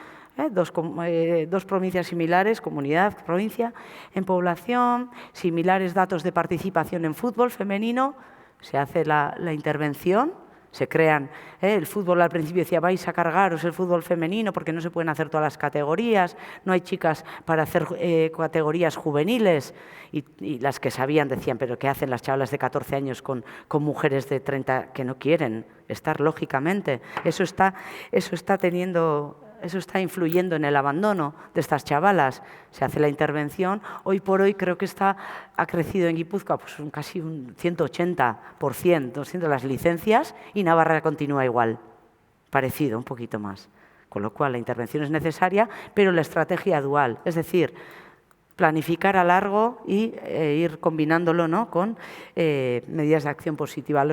dos provincias similares, comunidad, provincia, en población, similares datos de participación en fútbol femenino, se hace la intervención. Se crean, el fútbol al principio decía, vais a cargaros el fútbol femenino porque no se pueden hacer todas las categorías, no hay chicas para hacer categorías juveniles y las que sabían decían, pero ¿qué hacen las chavalas de 14 años con mujeres de 30 que no quieren estar lógicamente? Eso está está influyendo en el abandono de estas chavalas. Se hace la intervención. Hoy por hoy creo que ha crecido en Guipúzcoa pues casi un 180% de las licencias y Navarra continúa igual, parecido, un poquito más. Con lo cual la intervención es necesaria, pero la estrategia dual, es decir, planificar a largo y ir combinándolo, ¿no?, con medidas de acción positiva.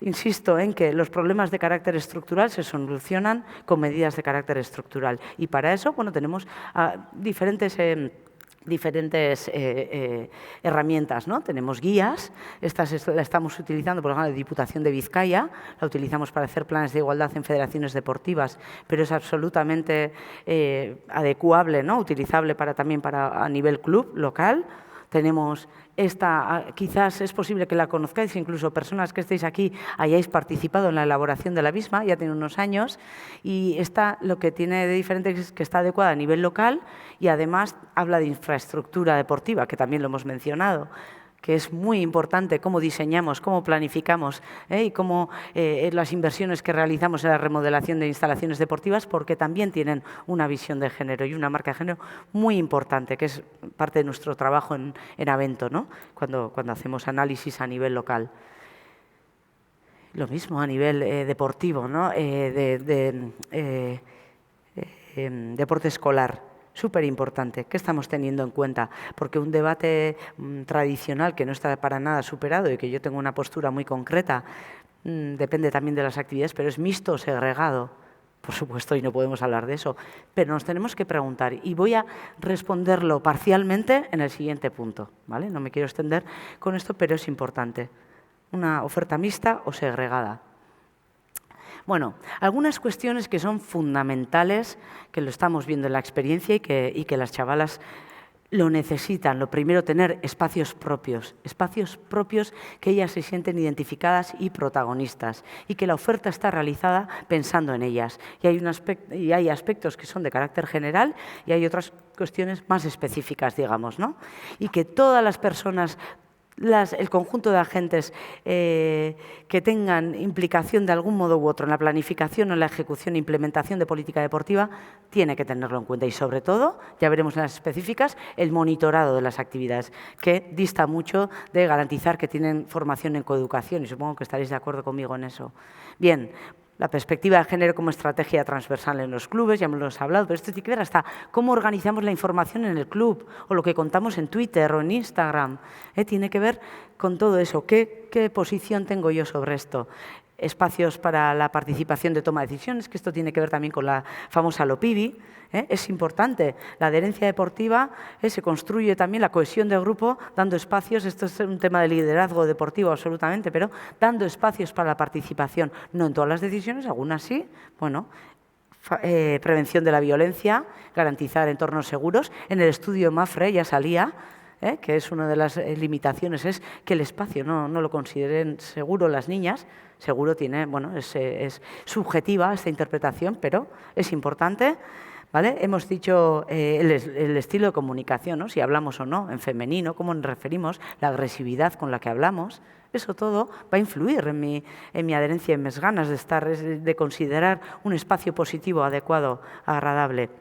Insisto en que los problemas de carácter estructural se solucionan con medidas de carácter estructural. Y para eso, bueno, tenemos diferentes herramientas, ¿no? Tenemos guías, la estamos utilizando, por ejemplo, la Diputación de Vizcaya, la utilizamos para hacer planes de igualdad en federaciones deportivas, pero es absolutamente adecuable, ¿no?, utilizable también a nivel club local. Tenemos esta, quizás es posible que la conozcáis, incluso personas que estéis aquí hayáis participado en la elaboración de la misma, ya tiene unos años, y esta lo que tiene de diferente es que está adecuada a nivel local y además habla de infraestructura deportiva, que también lo hemos mencionado, que es muy importante cómo diseñamos, cómo planificamos y cómo las inversiones que realizamos en la remodelación de instalaciones deportivas, porque también tienen una visión de género y una marca de género muy importante, que es parte de nuestro trabajo en Avento, ¿no? Cuando hacemos análisis a nivel local. Lo mismo a nivel deportivo, ¿no? Deporte escolar. Súper importante. ¿Qué estamos teniendo en cuenta? Porque un debate tradicional que no está para nada superado y que yo tengo una postura muy concreta, depende también de las actividades, pero es mixto o segregado. Por supuesto, y no podemos hablar de eso. Pero nos tenemos que preguntar, y voy a responderlo parcialmente en el siguiente punto, ¿vale? No me quiero extender con esto, pero es importante. ¿Una oferta mixta o segregada? Bueno, algunas cuestiones que son fundamentales, que lo estamos viendo en la experiencia y que las chavalas lo necesitan. Lo primero, tener espacios propios que ellas se sienten identificadas y protagonistas y que la oferta está realizada pensando en ellas. Y hay aspectos que son de carácter general y hay otras cuestiones más específicas, digamos, ¿no? Y que todas las personas, el conjunto de agentes que tengan implicación de algún modo u otro en la planificación o en la ejecución e implementación de política deportiva, tiene que tenerlo en cuenta. Y sobre todo, ya veremos en las específicas, el monitorado de las actividades, que dista mucho de garantizar que tienen formación en coeducación, y supongo que estaréis de acuerdo conmigo en eso. Bien. La perspectiva de género como estrategia transversal en los clubes, ya me lo hemos hablado, pero esto tiene que ver hasta cómo organizamos la información en el club o lo que contamos en Twitter o en Instagram. Tiene que ver con todo eso. ¿Qué posición tengo yo sobre esto? Espacios para la participación de toma de decisiones, que esto tiene que ver también con la famosa LOPIBI. Es importante. La adherencia deportiva se construye también, la cohesión de grupo, dando espacios, esto es un tema de liderazgo deportivo absolutamente, pero dando espacios para la participación, no en todas las decisiones, algunas sí, bueno, prevención de la violencia, garantizar entornos seguros. En el estudio MAFRE ya salía, que es una de las limitaciones, es que el espacio no lo consideren seguro las niñas. Seguro tiene, bueno, es subjetiva esta interpretación, pero es importante. ¿Vale? Hemos dicho el estilo de comunicación, ¿no? Si hablamos o no en femenino, cómo nos referimos, la agresividad con la que hablamos. Eso todo va a influir en mi adherencia, en mis ganas de considerar un espacio positivo, adecuado, agradable.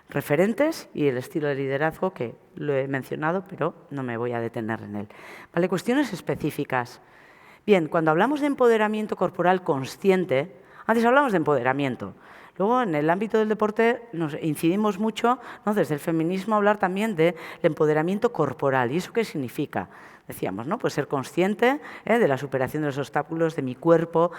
Referentes y el estilo de liderazgo, que lo he mencionado, pero no me voy a detener en él. ¿Vale? Cuestiones específicas. Bien, cuando hablamos de empoderamiento corporal consciente, antes hablamos de empoderamiento. Luego, en el ámbito del deporte, nos incidimos mucho, ¿no? Desde el feminismo, hablar también del empoderamiento corporal. ¿Y eso qué significa? Decíamos, ¿no? Pues ser consciente de la superación de los obstáculos de mi cuerpo.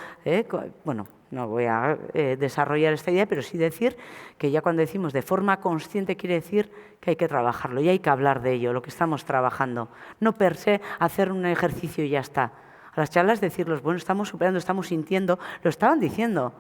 Bueno, no voy a desarrollar esta idea, pero sí decir que ya cuando decimos de forma consciente quiere decir que hay que trabajarlo y hay que hablar de ello, lo que estamos trabajando. No per se hacer un ejercicio y ya está. A las charlas decirlos, bueno, estamos superando, estamos sintiendo, lo estaban diciendo.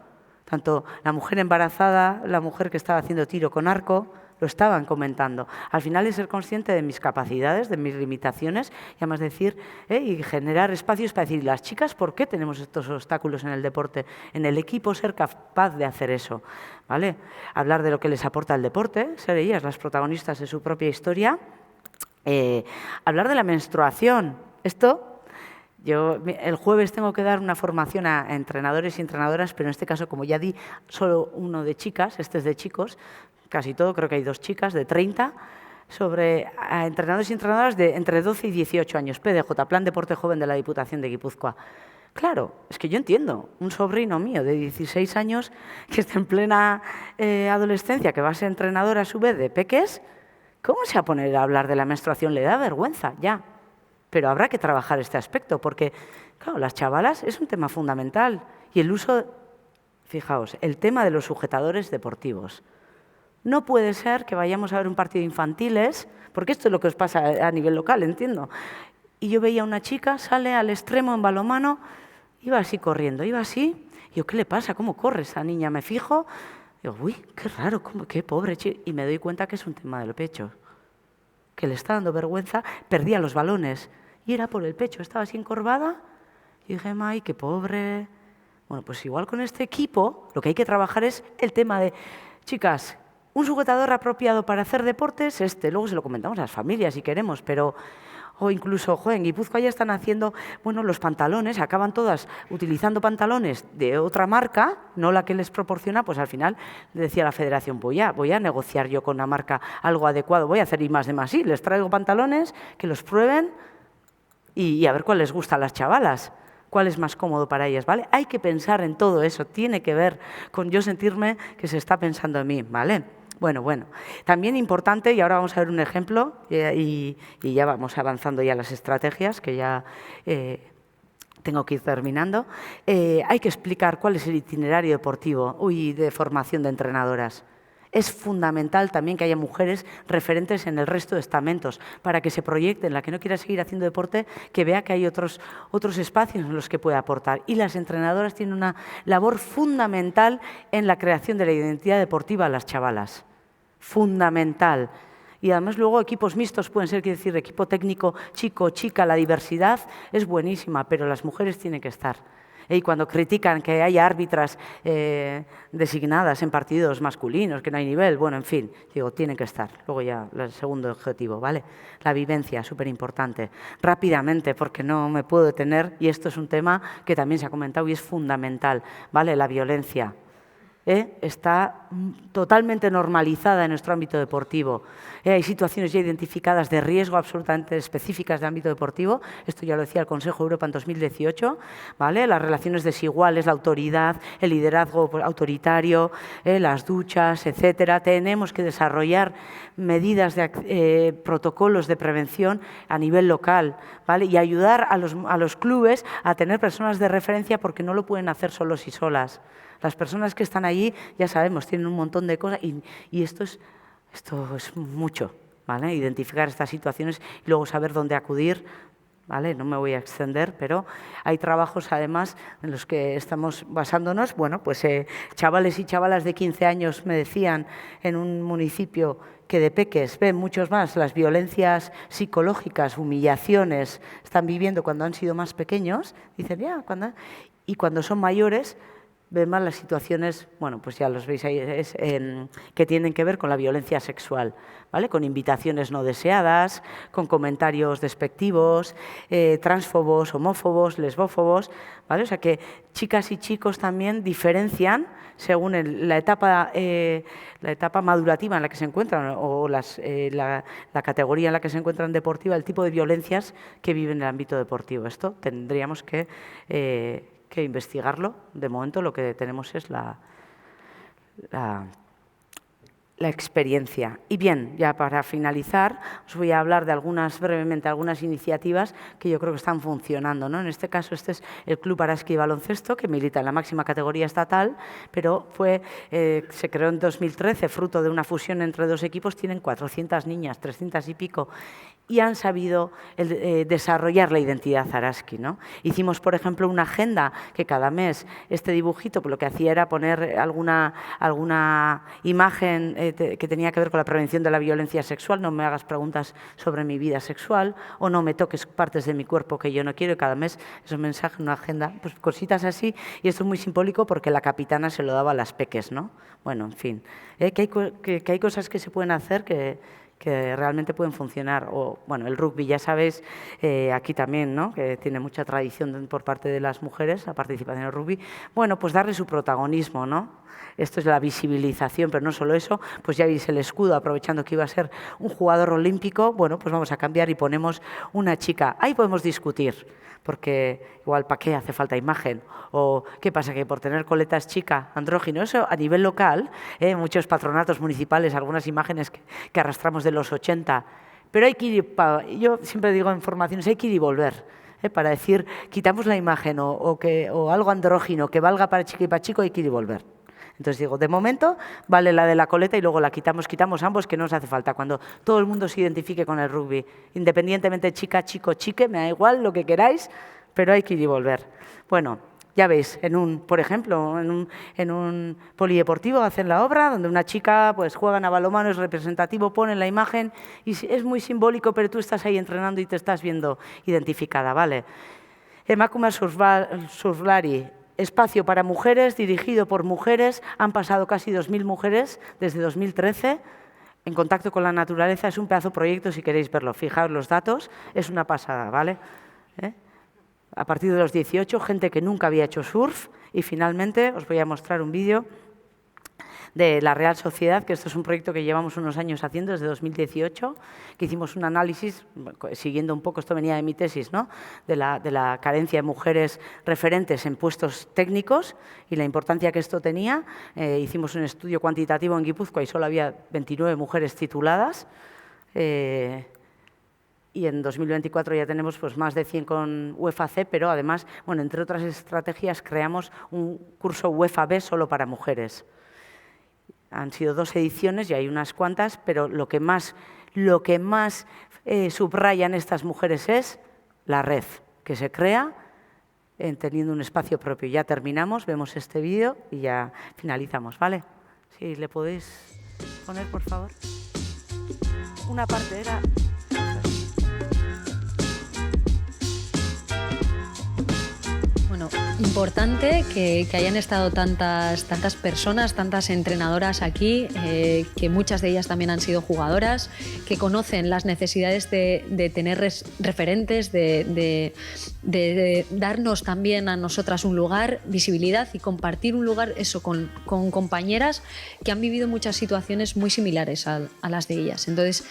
Tanto la mujer embarazada, la mujer que estaba haciendo tiro con arco, lo estaban comentando. Al final es ser consciente de mis capacidades, de mis limitaciones, y además decir, y generar espacios para decir, las chicas, ¿por qué tenemos estos obstáculos en el deporte? En el equipo ser capaz de hacer eso, ¿vale? Hablar de lo que les aporta el deporte, ser ellas las protagonistas de su propia historia. Hablar de la menstruación. Esto... Yo el jueves tengo que dar una formación a entrenadores y entrenadoras, pero en este caso, como ya di solo uno de chicas, este es de chicos, casi todo, creo que hay 2 chicas de 30, sobre entrenadores y entrenadoras de entre 12 y 18 años, PDJ, Plan Deporte Joven de la Diputación de Guipúzcoa. Claro, es que yo entiendo, un sobrino mío de 16 años que está en plena adolescencia, que va a ser entrenador a su vez de peques, ¿cómo se va a poner a hablar de la menstruación? Le da vergüenza, ya. Pero habrá que trabajar este aspecto porque, claro, las chavalas es un tema fundamental. Y el uso, fijaos, el tema de los sujetadores deportivos. No puede ser que vayamos a ver un partido de infantiles, porque esto es lo que os pasa a nivel local, entiendo. Y yo veía a una chica, sale al extremo en balonmano, iba así corriendo, iba así. Y yo, ¿qué le pasa? ¿Cómo corre esa niña? Me fijo, digo, uy, qué raro, qué pobre chica. Y me doy cuenta que es un tema del pecho. que le está dando vergüenza, perdía los balones. Y era por el pecho, estaba así encorvada. Y dije, ¡ay, qué pobre! Bueno, pues igual con este equipo, lo que hay que trabajar es el tema de, chicas, un sujetador apropiado para hacer deportes, luego se lo comentamos a las familias si queremos, pero... O incluso, en Guipúzcoa ya están haciendo, los pantalones, acaban todas utilizando pantalones de otra marca, no la que les proporciona, pues al final decía la federación, voy a negociar yo con la marca algo adecuado, voy a hacer I+D+I, les traigo pantalones, que los prueben y a ver cuál les gusta a las chavalas, cuál es más cómodo para ellas, ¿vale? Hay que pensar en todo eso, tiene que ver con yo sentirme que se está pensando en mí, ¿vale? Bueno, también importante, y ahora vamos a ver un ejemplo, y ya vamos avanzando ya las estrategias, que ya tengo que ir terminando. Hay que explicar cuál es el itinerario deportivo de formación de entrenadoras. Es fundamental también que haya mujeres referentes en el resto de estamentos para que se proyecten, la que no quiera seguir haciendo deporte, que vea que hay otros espacios en los que puede aportar. Y las entrenadoras tienen una labor fundamental en la creación de la identidad deportiva a las chavalas. Fundamental. Y además luego equipos mixtos pueden ser, quiere decir, equipo técnico, chico, chica, la diversidad es buenísima, pero las mujeres tienen que estar. Y cuando critican que haya árbitras designadas en partidos masculinos, que no hay nivel, bueno, en fin, digo, tienen que estar. Luego ya el segundo objetivo, ¿vale? La vivencia, súper importante. Rápidamente, porque no me puedo detener, y esto es un tema que también se ha comentado y es fundamental, ¿vale? La violencia. Está totalmente normalizada en nuestro ámbito deportivo. Hay situaciones ya identificadas de riesgo absolutamente específicas del ámbito deportivo. Esto ya lo decía el Consejo de Europa en 2018. ¿Vale? Las relaciones desiguales, la autoridad, el liderazgo autoritario, las duchas, etcétera. Tenemos que desarrollar medidas de protocolos de prevención a nivel local, ¿vale? Y ayudar a los clubes a tener personas de referencia porque no lo pueden hacer solos y solas. Las personas que están allí, ya sabemos, tienen un montón de cosas y esto es mucho, ¿vale? Identificar estas situaciones y luego saber dónde acudir, ¿vale? No me voy a extender, pero hay trabajos además en los que estamos basándonos. Chavales y chavalas de 15 años me decían en un municipio que de peques ven muchos más las violencias psicológicas, humillaciones, están viviendo cuando han sido más pequeños, dicen, y cuando son mayores, ven más las situaciones, pues ya los veis ahí, que tienen que ver con la violencia sexual, ¿vale? Con invitaciones no deseadas, con comentarios despectivos, transfobos, homófobos, lesbófobos, ¿vale? O sea que chicas y chicos también diferencian según la etapa madurativa en la que se encuentran o la categoría en la que se encuentran deportiva, el tipo de violencias que viven en el ámbito deportivo. Esto tendríamos que investigarlo. De momento lo que tenemos es la experiencia. Y bien, ya para finalizar, os voy a hablar de brevemente algunas iniciativas que yo creo que están funcionando, ¿no? En este caso, este es el Club Araski Baloncesto, que milita en la máxima categoría estatal, pero se creó en 2013, fruto de una fusión entre dos equipos, tienen 400 niñas, 300 y pico, y han sabido desarrollar la identidad Araski, ¿no? Hicimos, por ejemplo, una agenda que cada mes este dibujito lo que hacía era poner alguna imagen que tenía que ver con la prevención de la violencia sexual, no me hagas preguntas sobre mi vida sexual o no me toques partes de mi cuerpo que yo no quiero, y cada mes es un mensaje, una agenda, pues cositas así, y esto es muy simbólico porque la capitana se lo daba a las peques, ¿no? Bueno, en fin, que hay cosas que se pueden hacer que realmente pueden funcionar. El rugby, ya sabéis, aquí también, ¿no? Que tiene mucha tradición por parte de las mujeres, la participación en el rugby. Pues darle su protagonismo, ¿no? Esto es la visibilización, pero no solo eso, pues ya veis el escudo, aprovechando que iba a ser un jugador olímpico, pues vamos a cambiar y ponemos una chica. Ahí podemos discutir, porque igual ¿para qué hace falta imagen? O ¿qué pasa? Que por tener coletas chica, andrógino, eso a nivel local, muchos patronatos municipales, algunas imágenes que arrastramos de los 80, pero hay que ir, yo siempre digo en formaciones, hay que ir y volver, para decir, quitamos la imagen o algo andrógino que valga para chica y para chico, hay que ir y volver. Entonces digo, de momento vale la de la coleta y luego la quitamos ambos, que no nos hace falta. Cuando todo el mundo se identifique con el rugby, independientemente chica, chico, chique, me da igual lo que queráis, pero hay que ir y volver. Ya veis, por ejemplo, en un polideportivo hacen la obra donde una chica pues juega a balonmano, es representativo, ponen la imagen y es muy simbólico, pero tú estás ahí entrenando y te estás viendo identificada, ¿vale? Emakume Surflari, espacio para mujeres, dirigido por mujeres, han pasado casi 2.000 mujeres desde 2013, en contacto con la naturaleza, es un pedazo de proyecto si queréis verlo, fijaos los datos, es una pasada, ¿vale? A partir de los 18, gente que nunca había hecho surf y finalmente os voy a mostrar un vídeo de la Real Sociedad, que esto es un proyecto que llevamos unos años haciendo desde 2018, que hicimos un análisis, siguiendo un poco, esto venía de mi tesis, ¿no? de la carencia de mujeres referentes en puestos técnicos y la importancia que esto tenía. Hicimos un estudio cuantitativo en Guipúzcoa y solo había 29 mujeres tituladas. Y en 2024 ya tenemos pues, más de 100 con UEFA C, pero además, bueno, entre otras estrategias, creamos un curso UEFA B solo para mujeres. Han sido 2 ediciones y hay unas cuantas, pero lo que más subrayan estas mujeres es la red que se crea teniendo un espacio propio. Ya terminamos, vemos este vídeo y ya finalizamos, ¿vale? Si le podéis poner, por favor. Una parte era... Bueno, importante que hayan estado tantas personas, tantas entrenadoras aquí, que muchas de ellas también han sido jugadoras, que conocen las necesidades de tener referentes, de darnos también a nosotras un lugar, visibilidad y compartir un lugar eso con compañeras que han vivido muchas situaciones muy similares a las de ellas. Entonces,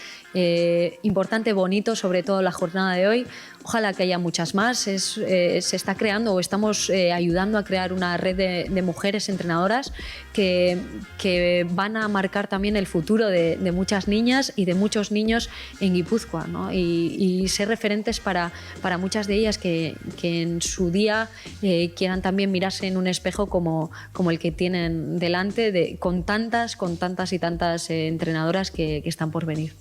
importante, bonito, sobre todo la jornada de hoy. Ojalá que haya muchas más. Se está creando o estamos ayudando a crear una red de mujeres entrenadoras que van a marcar también el futuro de muchas niñas y de muchos niños en Guipúzcoa, ¿no? Y ser referentes para muchas de ellas que en su día quieran también mirarse en un espejo como el que tienen delante, con tantas y tantas entrenadoras que están por venir.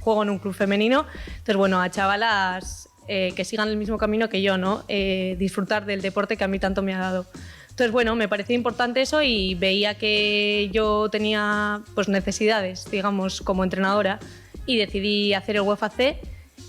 Juego en un club femenino, entonces bueno, a chavalas que sigan el mismo camino que yo, ¿no? Disfrutar del deporte que a mí tanto me ha dado. Entonces bueno, me parecía importante eso y veía que yo tenía pues, necesidades, digamos, como entrenadora y decidí hacer el UEFA C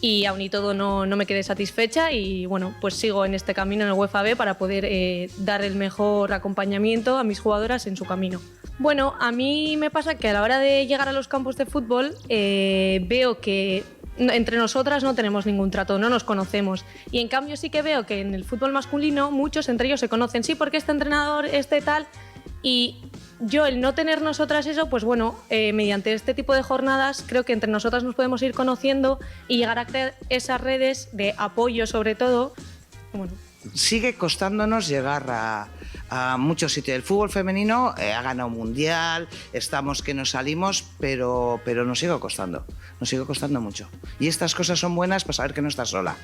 y aún y todo no me quedé satisfecha y bueno, pues sigo en este camino en el UEFA B para poder dar el mejor acompañamiento a mis jugadoras en su camino. Bueno, a mí me pasa que a la hora de llegar a los campos de fútbol veo que entre nosotras no tenemos ningún trato, no nos conocemos. Y en cambio sí que veo que en el fútbol masculino muchos entre ellos se conocen. Sí, porque este entrenador, este tal... Y yo, el no tener nosotras eso, pues bueno, mediante este tipo de jornadas creo que entre nosotras nos podemos ir conociendo y llegar a crear esas redes de apoyo sobre todo. Bueno. Sigue costándonos llegar a muchos sitios. El fútbol femenino ha ganado mundial, estamos que nos salimos, pero nos sigue costando mucho. Y estas cosas son buenas para saber que no estás sola.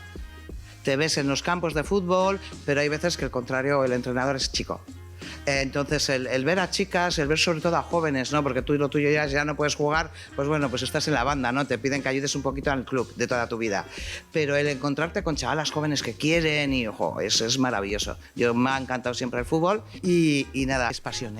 Te ves en los campos de fútbol, pero hay veces que el contrario, el entrenador es chico. Entonces, el ver a chicas, el ver sobre todo a jóvenes, ¿no? Porque tú y lo tuyo ya no puedes jugar, pues bueno, pues estás en la banda, ¿no? Te piden que ayudes un poquito al club de toda tu vida. Pero el encontrarte con chavalas jóvenes que quieren y, ojo, es maravilloso. Me ha encantado siempre el fútbol y nada, es pasión.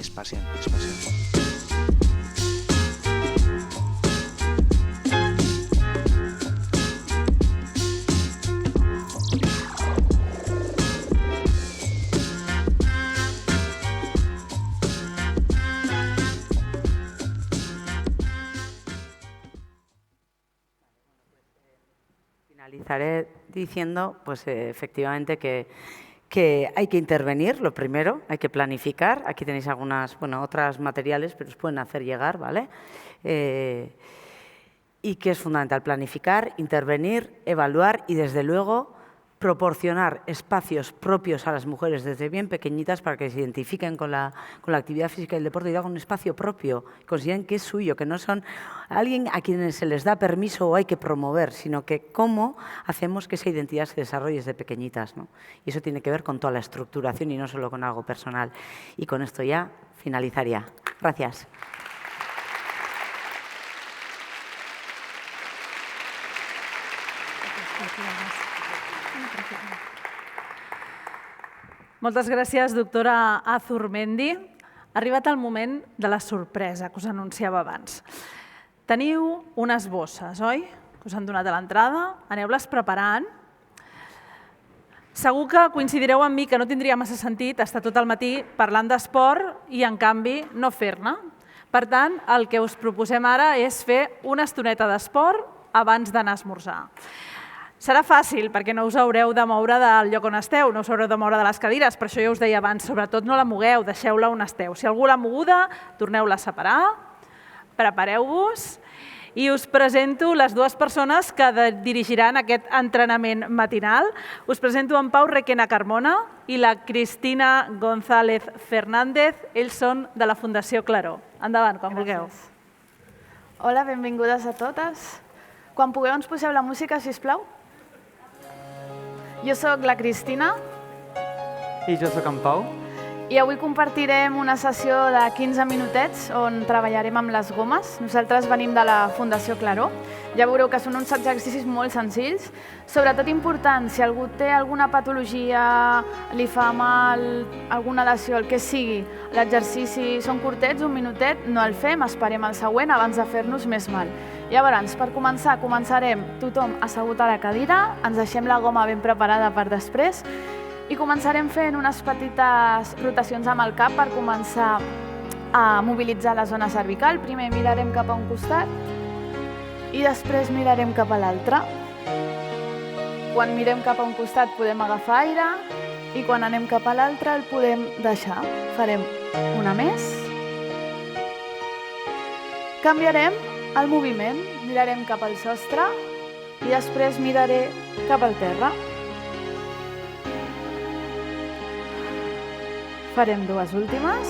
Finalizaré diciendo, pues efectivamente, que hay que intervenir, lo primero, hay que planificar. Aquí tenéis otras materiales, pero os pueden hacer llegar, ¿vale? Y que es fundamental planificar, intervenir, evaluar y, desde luego, proporcionar espacios propios a las mujeres desde bien pequeñitas para que se identifiquen con la actividad física y el deporte y hagan un espacio propio, consideren que es suyo, que no son alguien a quienes se les da permiso o hay que promover, sino que cómo hacemos que esa identidad se desarrolle desde pequeñitas, ¿no? Y eso tiene que ver con toda la estructuración y no solo con algo personal. Y con esto ya finalizaría. Gracias. Moltes gràcies, doctora Azurmendi. Ha arribat el moment de la sorpresa que us anunciava abans. Teniu unes bosses, oi? Que us han donat a l'entrada. Aneu-les preparant. Segur que coincidireu amb mi que no tindria massa sentit estar tot el matí parlant d'esport i, en canvi, no fer-ne. Per tant, el que us proposem ara és fer una estoneta d'esport abans d'anar a esmorzar. Serà fàcil, perquè no us haureu de moure del lloc on esteu, no us haureu de moure de les cadires, per això ja us deia abans, sobretot no la mogueu, deixeu-la on esteu. Si algú l'ha moguda, torneu-la a separar, prepareu-vos i us presento les dues persones que dirigiran aquest entrenament matinal. Us presento en Pau Requena Carmona i la Cristina González Fernández. Ells són de la Fundació Claró. Endavant, quan vulgueu. Hola, benvingudes a totes. Quan pugueu ens poseu la música, sisplau. Jo sóc la Cristina. I jo sóc en Pau. I avui compartirem una sessió de 15 minutets on treballarem amb les gomes. Nosaltres venim de la Fundació Claró. Ja veureu que són uns exercicis molt senzills, sobretot importants. Si algú té alguna patologia, li fa mal, alguna lesió, el que sigui, l'exercici són curtets, un minutet, no el fem, esperem el següent abans de fer-nos més mal. Llavors, per començar, començarem tothom assegut a la cadira, ens deixem la goma ben preparada per després i començarem fent unes petites rotacions amb el cap per començar a mobilitzar la zona cervical. Primer mirarem cap a un costat i després mirarem cap a l'altre. Quan mirem cap a un costat podem agafar aire i quan anem cap a l'altre el podem deixar. Farem una més. Canviarem el moviment, mirarem cap al sostre i després miraré cap al terra. Farem dues últimes.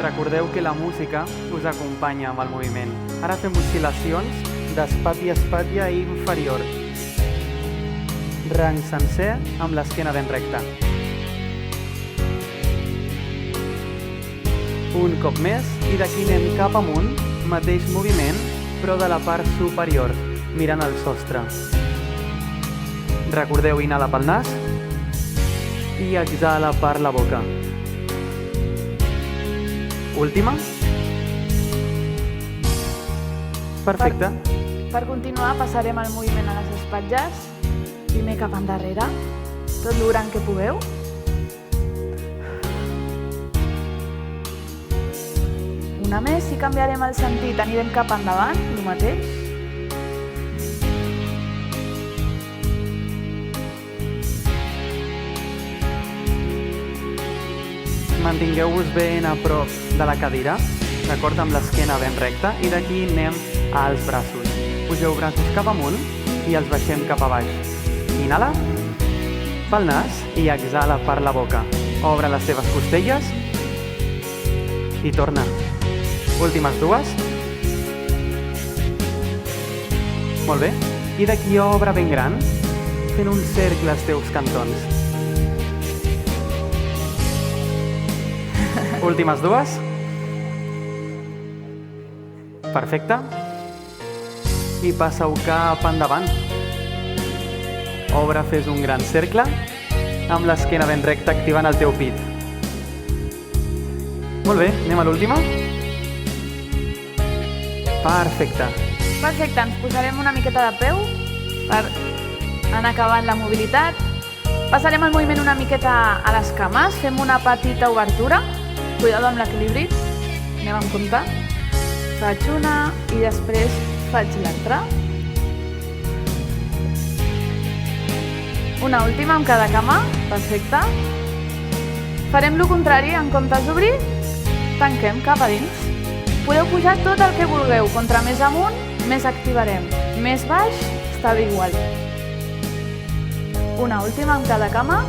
Recordeu que la música us acompanya amb el moviment. Ara fem oscil·lacions d'espatlla i inferior. Rang sencer amb l'esquena ben recta. Un cop més i d'aquí anem cap amunt, mateix moviment, però de la part superior, mirant el sostre. Recordeu inhalar pel nas i exhala per la boca. Última. Perfecte. Per continuar passarem el moviment a les espatlles, primer cap endarrere, tot el gran que pugueu. Una més i canviarem el sentit, anirem cap endavant, el mateix. Mantingueu-vos ben a prop de la cadira, d'acord, amb l'esquena ben recta, i d'aquí anem als braços. Pugeu braços cap amunt i els baixem cap a baix. Inhala pel nas i exhala per la boca. Obre les teves costelles i torna. Últimes dues. Molt bé. I d'aquí obre ben gran, fent un cercle als teus cantons. Últimes dues. Perfecte. I passeu cap endavant. Obre, fes un gran cercle, amb l'esquena ben recta, activant el teu pit. Molt bé, anem a l'última. Perfecte. Perfecte, ens posarem una miqueta de peu per anar acabant la mobilitat. Passarem el moviment una miqueta a les cames, fem una petita obertura. Cuidado amb l'equilibri, anem amb compte. Faig una i després faig l'altra. Una última amb cada cama, perfecte. Farem el contrari, en comptes d'obrir, tanquem cap a dins. Podeu pujar tot el que vulgueu, contra més amunt, més activarem. Més baix, està igual. Una última amb cada cama.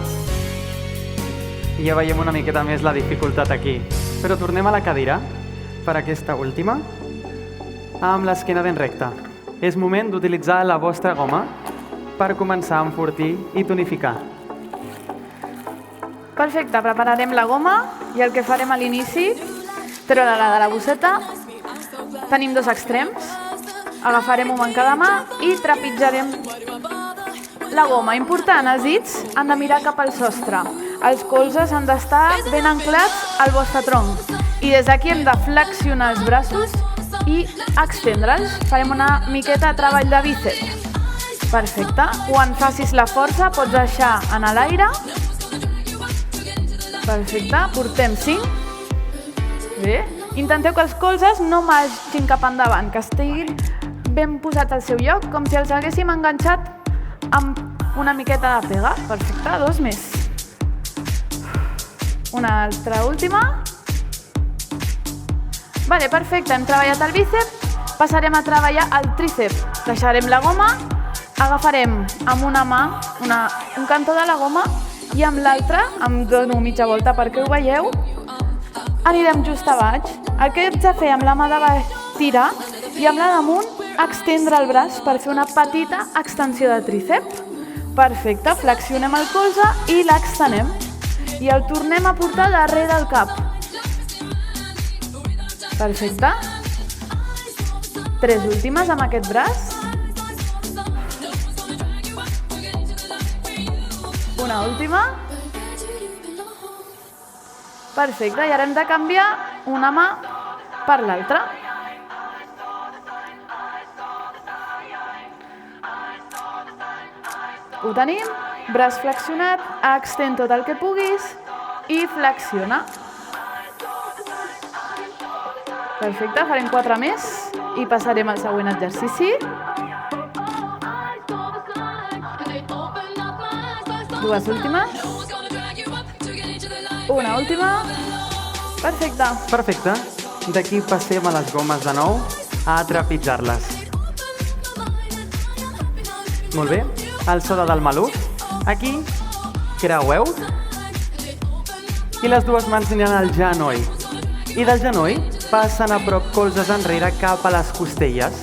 I ja veiem una miqueta més la dificultat aquí. Però tornem a la cadira per aquesta última, amb l'esquena ben recta. És moment d'utilitzar la vostra goma per començar a enfortir i tonificar. Perfecte, prepararem la goma i el que farem a l'inici, treure-la de la bosseta. Tenim dos extrems. Agafarem un en cada mà i trepitjarem la goma. Important, els dits han de mirar cap al sostre. Els colzes han d'estar ben anclats al vostre tronc. I des d'aquí hem de flexionar els braços i extendre'ls. Farem una miqueta de treball de bíceps. Perfecte. Quan facis la força pots deixar en l'aire. Perfecte. Portem 5. Bé. Intenteu que els colzes no marxin cap endavant, que estiguin ben posats al seu lloc, com si els haguéssim enganxat amb una miqueta de pega. Perfecte. 2 més. Una altra última. Vale, perfecte. Hem treballat el bíceps. Passarem a treballar el trícep. Deixarem la goma. Agafarem amb una mà un cantó de la goma i amb l'altra, em dono mitja volta perquè ho veieu, anirem just a baix. El que haig de fer amb la mà de baix, tirar, i amb la damunt, extendre el braç per fer una petita extensió de trícep. Perfecte, flexionem el colze i l'extenem. I el tornem a portar darrere del cap. Perfecte. 3 últimes amb aquest braç. Una última. Perfecte, i ara hem de canviar una mà per l'altra. Ho tenim, braç flexionat, extén tot el que puguis i flexiona. Perfecte, farem 4 més i passarem al següent exercici. 2 últimes. Una última. Perfecte. Perfecte. D'aquí passem a les gomes de nou a trepitjar-les. Molt bé. Alçada del maluc. Aquí creueu. I les dues mans aniran al genoll. I del genoll passen a prop colzes enrere cap a les costelles.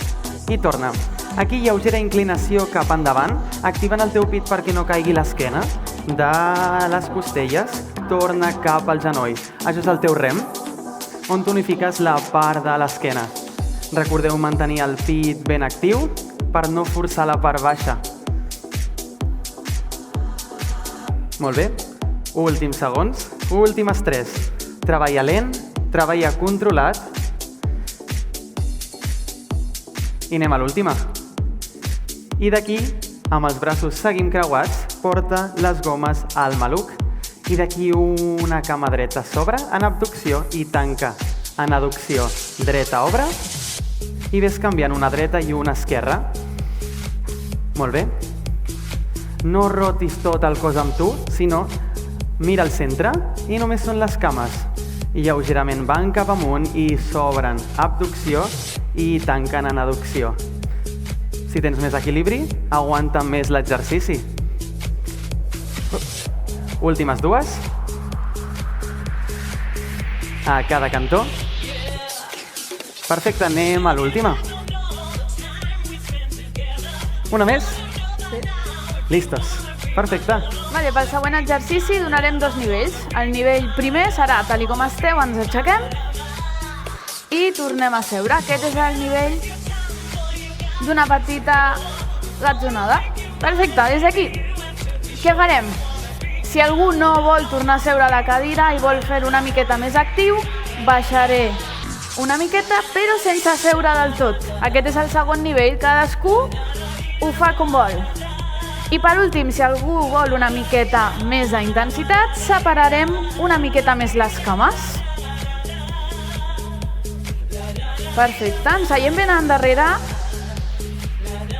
I torna. Aquí lleugera inclinació cap endavant, activant el teu pit perquè no caigui l'esquena. De les costelles, torna cap al genoll. Això és el teu rem, on tonifiques la part de l'esquena. Recordeu mantenir el pit ben actiu per no forçar la part baixa. Molt bé. Últims segons. Últimes 3. Treballa lent, treballa controlat. I anem a l'última. I d'aquí, amb els braços seguim creuats, porta les gomes al maluc. I d'aquí una cama dreta sobre, en abducció i tanca. En adducció, dreta obre. I ves canviant una dreta i una esquerra. Molt bé. No rotis tot el cos amb tu, sinó mira al centre i només són les cames. I lleugerament van cap amunt i s'obren. Abducció i tanquen en adducció. Si tens més equilibri, aguanta més l'exercici. Últimes 2. A cada cantó. Perfecte, anem a l'última. Una més? Sí. Listos. Perfecte. Vale, pel següent exercici donarem 2 nivells. El nivell primer serà, tal com esteu, ens aixequem i tornem a seure. Aquest és el nivell d'una petita gatzonada. Perfecte, des d'aquí. Què farem? Si algú no vol tornar a seure a la cadira i vol fer una miqueta més actiu, baixaré una miqueta, però sense seure del tot. Aquest és el segon nivell, cadascú ho fa com vol. I per últim, si algú vol una miqueta més d'intensitat, separarem una miqueta més les cames. Perfecte, ens seiem ben endarrere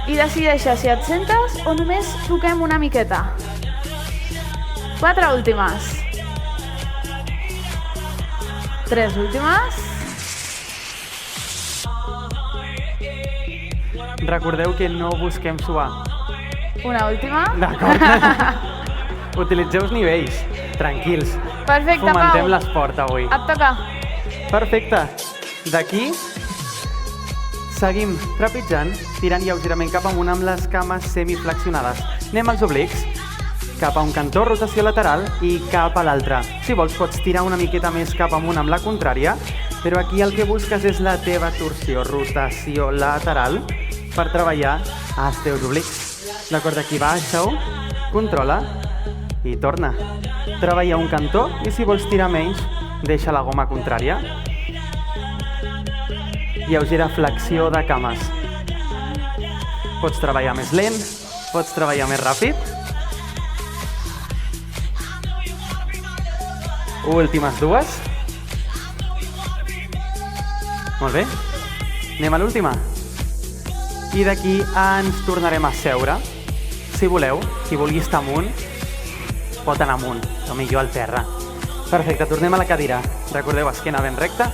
i decideixes si et sentes o només toquem una miqueta. 4 últimes. 3 últimes. Recordeu que no busquem suar. Una última. D'acord. Utilitzeu els nivells. Tranquils. Perfecte, Pau. Fomentem l'esport avui. Et toca. Perfecte. D'aquí seguim trepitjant, tirant lleugerament cap amunt amb les cames semiflexionades. Anem als oblics. Cap a un cantó, rotació lateral i cap a l'altre. Si vols pots tirar una miqueta més cap amunt amb la contrària, però aquí el que busques és la teva torsió, rotació lateral, per treballar els teus oblics. D'acord, aquí baixa-ho, controla i torna. Treballa un cantó i si vols tirar menys, deixa la goma contrària. Lleugera flexió de cames. Pots treballar més lent, pots treballar més ràpid. Últimes dues. Molt bé. Anem a l'última. I d'aquí ens tornarem a seure. Si voleu, qui vulgui estar amunt, pot anar amunt, o millor al terra. Perfecte, tornem a la cadira. Recordeu, esquena ben recta.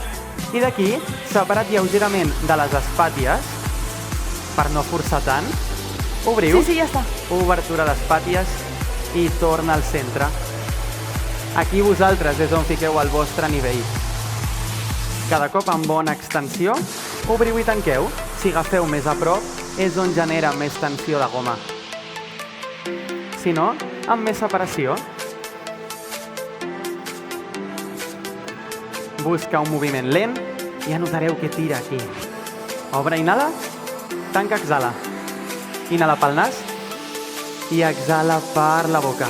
I d'aquí, separat lleugerament de les espàties, per no forçar tant, obriu. Sí, ja està. Obertura d'espàties i torna al centre. Aquí vosaltres és on fiqueu el vostre nivell. Cada cop amb bona extensió, obriu i tanqueu. Si agafeu més a prop, és on genera més tensió de goma. Si no, amb més separació. Busca un moviment lent i ja notareu que tira aquí. Obre, inhala, tanca, exhala. Inhala pel nas i exhala per la boca.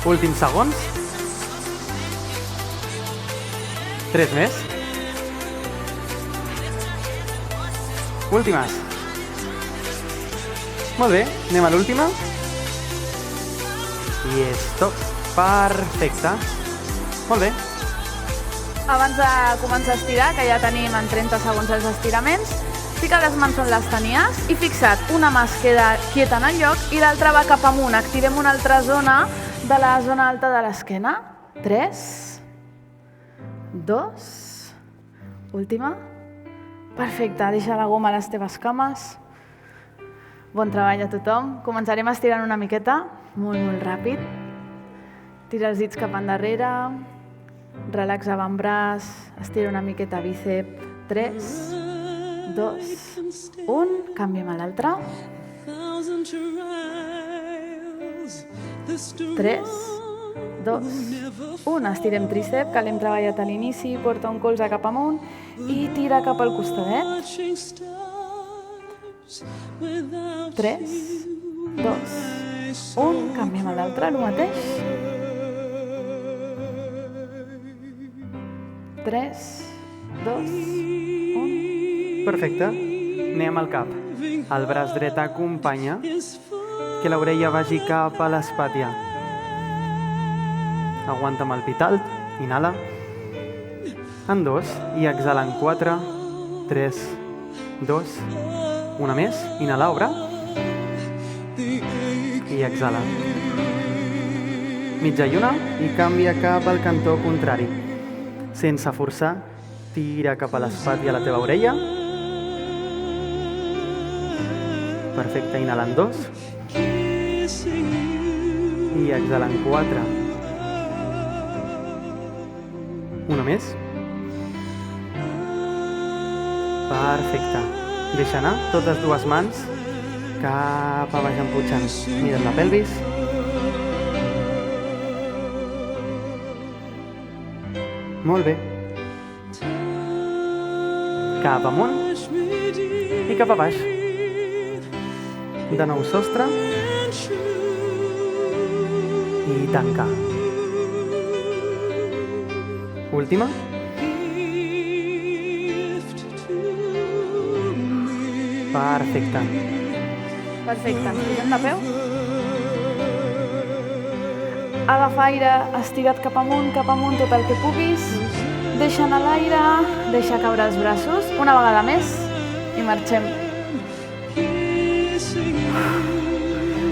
Últims segons. 3 més. Últimes. Molt bé, anem a l'última. I stop. Perfecte. Molt bé. Abans de començar a estirar, que ja tenim en 30 segons els estiraments, fica les mans on les tenies i fixa't, una mà es queda quieta en el lloc i l'altra va cap amunt. Activem una altra zona de la zona alta de l'esquena. 3, 2, última. Perfecte, deixa la goma a les teves cames. Bon treball a tothom. Començarem estirant una miqueta, molt ràpid. Tira els dits cap endarrere. Relaxa avantbraç, estira una miqueta bíceps. 3, 2, 1, canviem a l'altre. 3, 2, 1, estirem tríceps, que l'hem treballat a l'inici, porta un colze cap amunt i tira cap al costadet. 3, 2, 1, canviem a l'altre, el mateix. 3, 2, 1... Perfecte. Anem al cap. El braç dret acompanya que l'orella vagi cap a l'espatlla. Aguanta amb el pit alt. Inhala. En 2 i exhala en 4, 3, 2, una més. Inhala, obre. I exhala. Mitja lluna i canvia cap al cantó contrari. Sense forçar, tira cap a l'espatlla la teva orella. Perfecte, inhala en 2. I exhala en 4. Una més. Perfecte. Deixa anar totes dues mans cap a baix empujant. Mira't la pelvis. Molt bé. Cap amunt i cap a baix. De nou sostre. I tancar. Última. Perfecte. Perfecte, ens posem de peu. Agafa aire, estira't cap amunt, tot el que puguis. Deixa anar l'aire, deixa caure els braços. Una vegada més i marxem.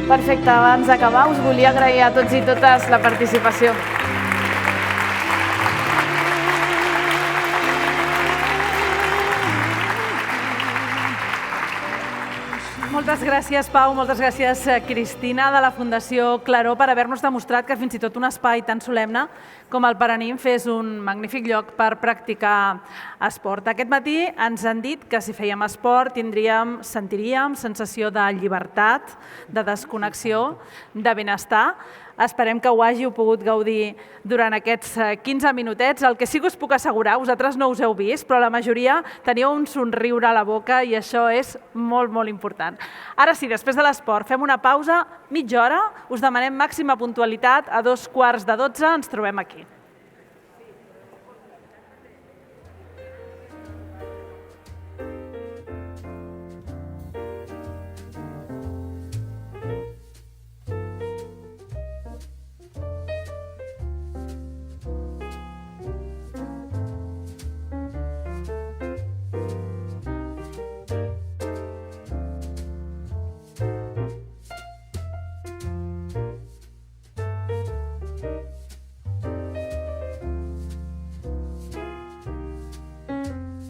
Perfecte, abans d'acabar us volia agrair a tots i totes la participació. Moltes gràcies, Pau, moltes gràcies, Cristina, de la Fundació Claró, per haver-nos demostrat que fins i tot un espai tan solemne com el Paraninf és un magnífic lloc per practicar esport. Aquest matí ens han dit que si fèiem esport sentiríem sensació de llibertat, de desconnexió, de benestar. Esperem que ho hàgiu pogut gaudir durant aquests 15 minutets. El que sí que us puc assegurar, vosaltres no us heu vist, però la majoria teníeu un somriure a la boca i això és molt, molt important. Ara sí, després de l'esport, fem una pausa, mitja hora, us demanem màxima puntualitat, a 2:15 ens trobem aquí.